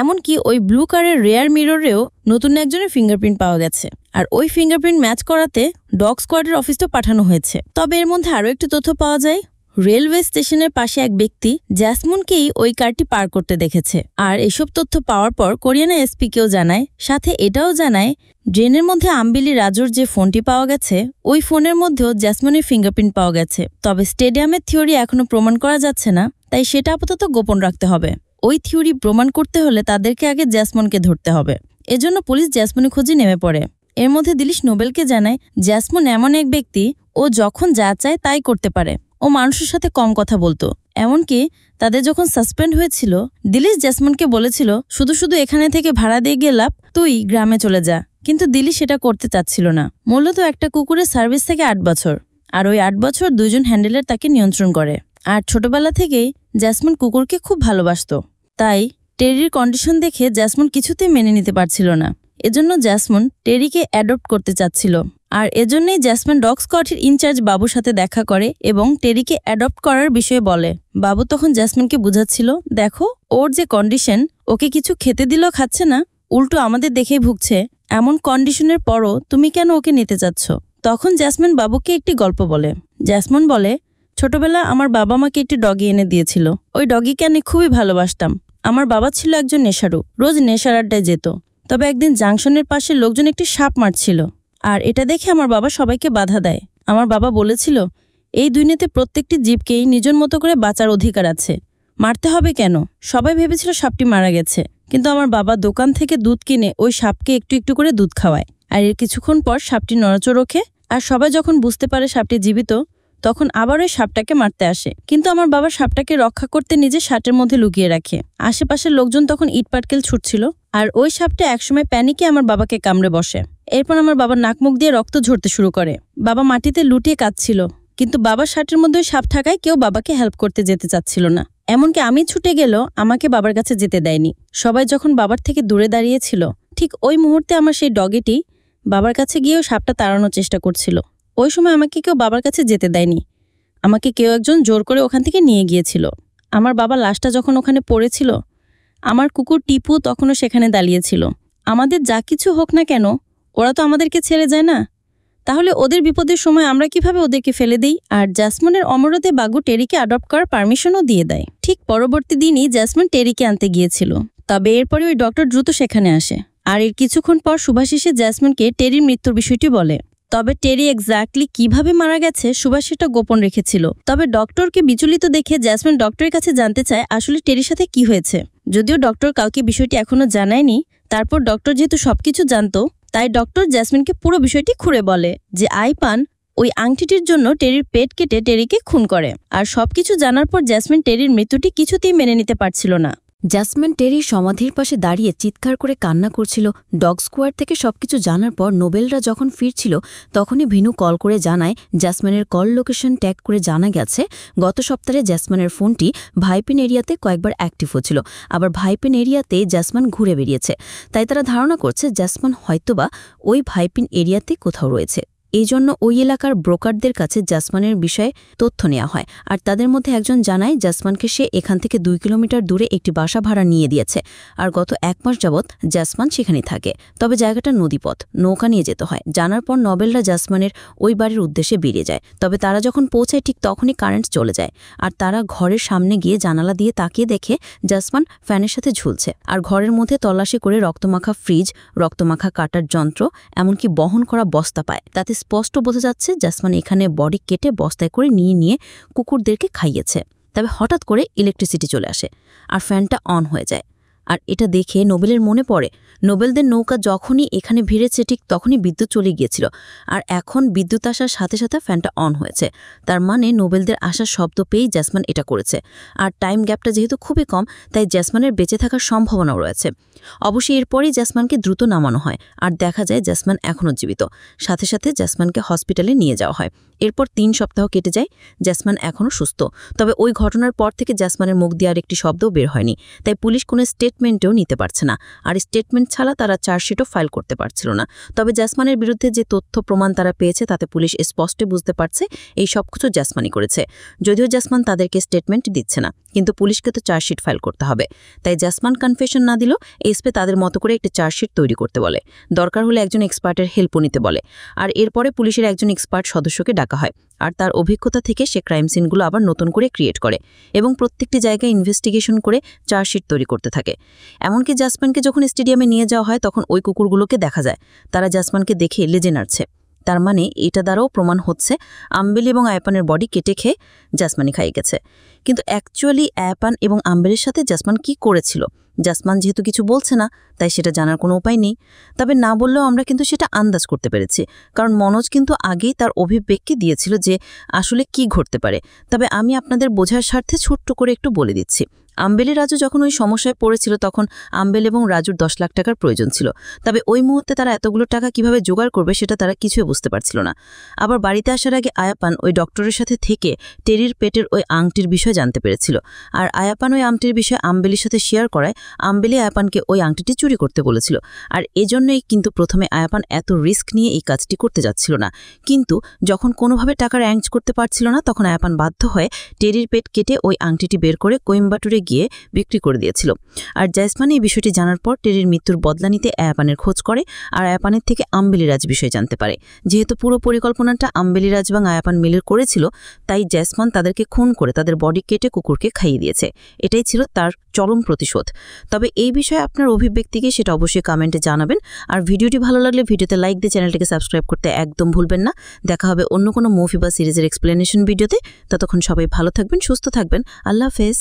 এমনকি ওই ব্লু কারের রেয়ার মিররেও নতুন একজনের ফিঙ্গারপ্রিন্ট পাওয়া গেছে। আর ওই ফিঙ্গারপ্রিন্ট ম্যাচ করাতে ডগ স্কোয়াডের অফিসটা পাঠানো হয়েছে। তবে এর মধ্যে আরও একটি তথ্য পাওয়া যায়, রেলওয়ে স্টেশনের পাশে এক ব্যক্তি জ্যাসমুনকেই ওই কারটি পার করতে দেখেছে। আর এসব তথ্য পাওয়ার পর কোরিয়ানা এসপিকেও জানায়, সাথে এটাও জানায় ড্রেনের মধ্যে আম্বেলি রাজুর যে ফোনটি পাওয়া গেছে ওই ফোনের মধ্যেও জ্যাসমুনের ফিঙ্গারপ্রিন্ট পাওয়া গেছে। তবে স্টেডিয়ামের থিওরি এখনো প্রমাণ করা যাচ্ছে না, তাই সেটা আপাতত গোপন রাখতে হবে। ওই থিওরি প্রমাণ করতে হলে তাদেরকে আগে জ্যাসমুনকে ধরতে হবে। এজন্য পুলিশ জ্যাসমুনের খোঁজে নেমে পড়ে। এর মধ্যে দিলিশ নোবেলকে জানায় জ্যাসমুন এমন এক ব্যক্তি, ও যখন যা চায় তাই করতে পারে। ও মানুষের সাথে কম কথা বলতো। এমনকি তাদের যখন সাসপেন্ড হয়েছিল, দিলিশ জ্যাসমুনকে বলেছিল শুধু শুধু এখানে থেকে ভাড়া দিয়ে গিয়ে লাভ, তুই গ্রামে চলে যা। কিন্তু দিলিশ সেটা করতে চাচ্ছিল না। মূলত একটা কুকুরের সার্ভিস থেকে 8 বছর, আর ওই 8 বছর 2 জন হ্যান্ডেলার তাকে নিয়ন্ত্রণ করে। আর ছোটবেলা থেকেই জ্যাসমুন কুকুরকে খুব ভালোবাসত। তাই টেরির কন্ডিশন দেখে জ্যাসমুন কিছুতেই মেনে নিতে পারছিল না। এজন্য জ্যাসমুন টেরিকে অ্যাডপ্ট করতে চাচ্ছিল। আর এজন্যই জ্যাসমুন ডগ স্কোয়াডের ইনচার্জ বাবুর সাথে দেখা করে এবং টেরিকে অ্যাডপ্ট করার বিষয়ে বলে। বাবু তখন জ্যাসমুনকে বুঝাচ্ছিল, দেখো ওর যে কন্ডিশন, ওকে কিছু খেতে দিলেও খাচ্ছে না, উল্টো আমাদের দেখেই ভুগছে। এমন কন্ডিশনের পরও তুমি কেন ওকে নিতে চাচ্ছ? তখন জ্যাসমুন বাবুকে একটি গল্প বলে। জ্যাসমুন বলে, ছোটবেলা আমার বাবা আমাকে একটি ডগি এনে দিয়েছিল। ওই ডগিকে আমি খুবই ভালোবাসতাম। আমার বাবা ছিল একজন নেশারু, রোজ নেশার আড্ডায় যেত। তবে একদিন জাংশনের পাশে লোকজন একটি সাপ মারছিল, আর এটা দেখে আমার বাবা সবাইকে বাধা দেয়। আমার বাবা বলেছিল, এই দুনিয়াতে প্রত্যেকটি জীবকেই নিজের মতো করে বাঁচার অধিকার আছে, মারতে হবে কেন? সবাই ভেবেছিল সাপটি মারা গেছে, কিন্তু আমার বাবা দোকান থেকে দুধ কিনে ওই সাপকে একটু একটু করে দুধ খাওয়ায়। আর এর কিছুক্ষণ পর সাপটি নড়াচড় ওঠে, আর সবাই যখন বুঝতে পারে সাপটি জীবিত, তখন আবার ওই সাপটাকে মারতে আসে। কিন্তু আমার বাবা সাপটাকে রক্ষা করতে নিজে শার্টের মধ্যে লুকিয়ে রাখে। আশেপাশের লোকজন তখন ইটপাটকেল ছুটছিল, আর ওই সাপটা একসময় প্যানিকে আমার বাবাকে কামড়ে বসে। এরপর আমার বাবার নাকমুখ দিয়ে রক্ত ঝরতে শুরু করে। বাবা মাটিতে লুটিয়ে কাঁদছিল, কিন্তু বাবার শার্টের মধ্যে ওই সাপ থাকায় কেউ বাবাকে হেল্প করতে যেতে চাচ্ছিল না। এমনকি আমি ছুটে গেলেও আমাকে বাবার কাছে যেতে দেয়নি। সবাই যখন বাবার থেকে দূরে দাঁড়িয়েছিল, ঠিক ওই মুহূর্তে আমার সেই ডগিটি বাবার কাছে গিয়েও সাপটা তাড়ানোর চেষ্টা করছিল। ওই সময় আমাকে কেউ বাবার কাছে যেতে দেয়নি। আমাকে কেউ একজন জোর করে ওখান থেকে নিয়ে গিয়েছিল। আমার বাবা লাশটা যখন ওখানে পড়েছিল, আমার কুকুর টিপু তখনও সেখানে দাঁড়িয়েছিল। আমাদের যা কিছু হোক না কেন, ওরা তো আমাদেরকে ছেড়ে যায় না। তাহলে ওদের বিপদের সময় আমরা কিভাবে ওদেরকে ফেলে দিই? আর জ্যাসমুনের অমরতে বাগু টেরিকে অ্যাডপ্ট করার পারমিশনও দিয়ে দেয়। ঠিক পরবর্তী দিনই জ্যাসমুন টেরিকে আনতে গিয়েছিল। তবে এরপরে ওই ডক্টর দ্রুত সেখানে আসে, আর এর কিছুক্ষণ পর সুভাষিসে জ্যাসমুনকে টেরির মৃত্যুর বিষয়টি বলে। তবে টেরি এক্স্যাক্টলি কিভাবে মারা গেছে সুভাষ সেটা গোপন রেখেছিল। তবে ডক্টরকে বিচলিত দেখে জ্যাসমুন ডক্টরের কাছে জানতে চায় আসলে টেরির সাথে কি হয়েছে। যদিও ডক্টর কাউকে বিষয়টি এখনো জানায়নি, তারপর ডক্টর যেহেতু সবকিছু জানতো, তাই ডক্টর জ্যাসমুনকে পুরো বিষয়টি খুলে বলে যে আইপান ওই আংটিটির জন্য টেরির পেট কেটে টেরিকে খুন করে। আর সবকিছু জানার পর জ্যাসমুন টেরির মৃত্যুটি কিছুতেই মেনে নিতে পারছিল না। জ্যাসমিন টেরির সমাধির পাশে দাঁড়িয়ে চিৎকার করে কান্না করছিল। ডগ স্কোয়াড থেকে সবকিছু জানার পর নোবেলরা যখন ফিরছিল, তখনই ভিনু কল করে জানায় জ্যাসমিনের কল লোকেশন ট্যাগ করে জানা গেছে গত সপ্তাহে জ্যাসমিনের ফোনটি ভাইপিন এরিয়াতে কয়েকবার অ্যাক্টিভ হচ্ছিল, আবার ভাইপিন এরিয়াতে জ্যাসমিন ঘুরে বেরিয়েছে। তাই তারা ধারণা করছে জ্যাসমিন হয়তোবা ওই ভাইপিন এরিয়াতে কোথাও রয়েছে। এই জন্য ওই এলাকার ব্রোকারদের কাছে জ্যাসমিনের বিষয়ে তথ্য নেওয়া হয়, আর তাদের মধ্যে একজন জানায় জ্যাসমিনকে সে এখান থেকে 2 কিলোমিটার দূরে একটি বাসা ভাড়া নিয়ে দিয়েছে, আর গত 1 মাস যাবৎ জ্যাসমিন সেখানেই থাকে। তবে জায়গাটা নদীপথ, নৌকা নিয়ে যেতে হয়। জানার পর নোবেলরা জ্যাসমিনের ওই বাড়ির উদ্দেশ্যে বেরিয়ে যায়। তবে তারা যখন পৌঁছায় ঠিক তখনই কারেন্ট চলে যায়, আর তারা ঘরের সামনে গিয়ে জানালা দিয়ে তাকিয়ে দেখে জ্যাসমিন ফ্যানের সাথে ঝুলছে। আর ঘরের মধ্যে তল্লাশি করে রক্তমাখা ফ্রিজ, রক্তমাখা কাটার যন্ত্র, এমনকি বহন করা বস্তা পায়। তাতে স্পষ্ট বোঝা যাচ্ছে জ্যাসমিন এখানে বডি কেটে বস্তায় করে নিয়ে কুকুরদেরকে খাইয়েছে। তবে হঠাৎ করে ইলেকট্রিসিটি চলে আসে, আর ফ্যানটা অন হয়ে যায়। আর এটা দেখে নোবেলের মনে পড়ে নোবেলদের নৌকা যখনই এখানে ভিড়েছে ঠিক তখনই বিদ্যুৎ চলে গিয়েছিল, আর এখন বিদ্যুৎ আসার সাথে সাথে ফ্যানটা অন হয়েছে। তার মানে নোবেলদের আসার শব্দ পেয়েই জ্যাসমিন এটা করেছে। আর টাইম গ্যাপটা যেহেতু খুবই কম, তাই জ্যাসমিনের বেঁচে থাকার সম্ভাবনাও রয়েছে। অবশ্যই এরপরেই জ্যাসমিনকে দ্রুত নামানো হয়, আর দেখা যায় জ্যাসমিন এখনও জীবিত। সাথে সাথে জ্যাসমিনকে হসপিটালে নিয়ে যাওয়া হয়। এরপর 3 সপ্তাহ কেটে যায়, জ্যাসমিন এখনও সুস্থ। তবে ওই ঘটনার পর থেকে জ্যাসমিনের মুখ দিয়ে আর একটি শব্দও বের হয়নি, তাই পুলিশ কোনো স্টেটমেন্টেও নিতে পারছে না। আর স্টেটমেন্ট ছাড়া তারা চার্জশিটও ফাইল করতে পারছিল না। তবে জ্যাসমিনের বিরুদ্ধে যে তথ্য প্রমাণ তারা পেয়েছে তাতে পুলিশ স্পষ্ট বুঝতে পারছে এই সবকিছু জ্যাসমিনই করেছে। যদিও জ্যাসমিন তাদেরকে স্টেটমেন্ট দিচ্ছে না, কিন্তু পুলিশকে তো চার্জশিট ফাইল করতে হবে। তাই জ্যাসমিন কনফেশন না দিলেও এসপি তাদের মতো করে একটি চার্জশিট তৈরি করতে বলে। দরকার হলে একজন এক্সপার্টের হেল্পও নিতে বলে। আর এরপরে পুলিশের একজন এক্সপার্ট সদস্যকে ডাকা টাকা হয়। আর তার অভিজ্ঞতা থেকে সে ক্রাইম সিনগুলো আবার নতুন করে ক্রিয়েট করে এবং প্রত্যেকটি জায়গায় ইনভেস্টিগেশন করে চার্জশিট তৈরি করতে থাকে। এমনকি জাসমানকে যখন স্টেডিয়ামে নিয়ে যাওয়া হয় তখন ওই কুকুরগুলোকে দেখা যায় তারা জাসমানকে দেখে লেজে নাড়ছে। তার মানে এটা দ্বারাও প্রমাণ হচ্ছে আম্বেলি এবং আয়াপানের বডি কেটে খেয়ে জাসমানই খাইয়ে গেছে। কিন্তু অ্যাকচুয়ালি আয়াপান এবং আম্বেলির সাথে জাসমান কি করেছিল? জাসমান যেহেতু কিছু বলছে না, তাই সেটা জানার কোনো উপায় নেই। তবে না বললেও আমরা কিন্তু সেটা আন্দাজ করতে পেরেছি, কারণ মনোজ কিন্তু আগেই তার অভিব্যক্তি দিয়েছিল যে আসলে কি ঘটতে পারে। তবে আমি আপনাদের বোঝার স্বার্থে ছোট্ট করে একটু বলে দিচ্ছি। আম্বেলি রাজু যখন ওই সমস্যায় পড়েছিল তখন আম্বেল এবং রাজুর 10 লাখ টাকার প্রয়োজন ছিল। তবে ওই মুহূর্তে তারা এতগুলো টাকা কিভাবে জোগাড় করবে সেটা তারা কিছুই বুঝতে পারছিল না। আবার বাড়িতে আসার আগে আয়াপান ওই ডক্টরের সাথে থেকে টেরির পেটের ওই আংটির বিষয় জানতে পেরেছিল। আর আয়াপান ওই আংটির বিষয়ে আম্বেলির সাথে শেয়ার করায় আম্বেলি আয়াপানকে ওই আংটিটি চুরি করতে বলেছিল। আর এজন্যই কিন্তু প্রথমে আয়াপান এত রিস্ক নিয়ে এই কাজটি করতে যাচ্ছিল না। কিন্তু যখন কোনোভাবে টাকা অ্যারেঞ্জ করতে পারছিল না তখন আয়াপান বাধ্য হয়ে টেরির পেট কেটে ওই আংটিটি বের করে কোয়েম্বাটুরে গিয়ে বিক্রি করে দিয়েছিল। আর জাসমান এই বিষয়টি জানার পর টেরির মৃত্যুর বদলা নিতে আয়াপানের খোঁজ করে আর আয়াপানের থেকে আম্বেলি রাজ বিষয় জানতে পারে। যেহেতু পুরো পরিকল্পনাটা আম্বেলি রাজ এবং আয়াপান মিলের করেছিল, তাই জাসমান তাদেরকে খুন করে তাদের বডি কেটে কুকুরকে খাইয়ে দিয়েছে। এটাই ছিল তার চরম প্রতিশোধ। তবে এই বিষয়ে আপনার অভিব্যক্তিকে সেটা অবশ্যই কমেন্টে জানাবেন। আর ভিডিওটি ভালো লাগলে ভিডিওতে লাইক দিয়ে চ্যানেলটিকে সাবস্ক্রাইব করতে একদম ভুলবেন না। দেখা হবে অন্য কোনো মুভি বা সিরিজের এক্সপ্লেনেশন ভিডিওতে। ততক্ষণ সবাই ভালো থাকবেন, সুস্থ থাকবেন। আল্লাহ হাফেজ।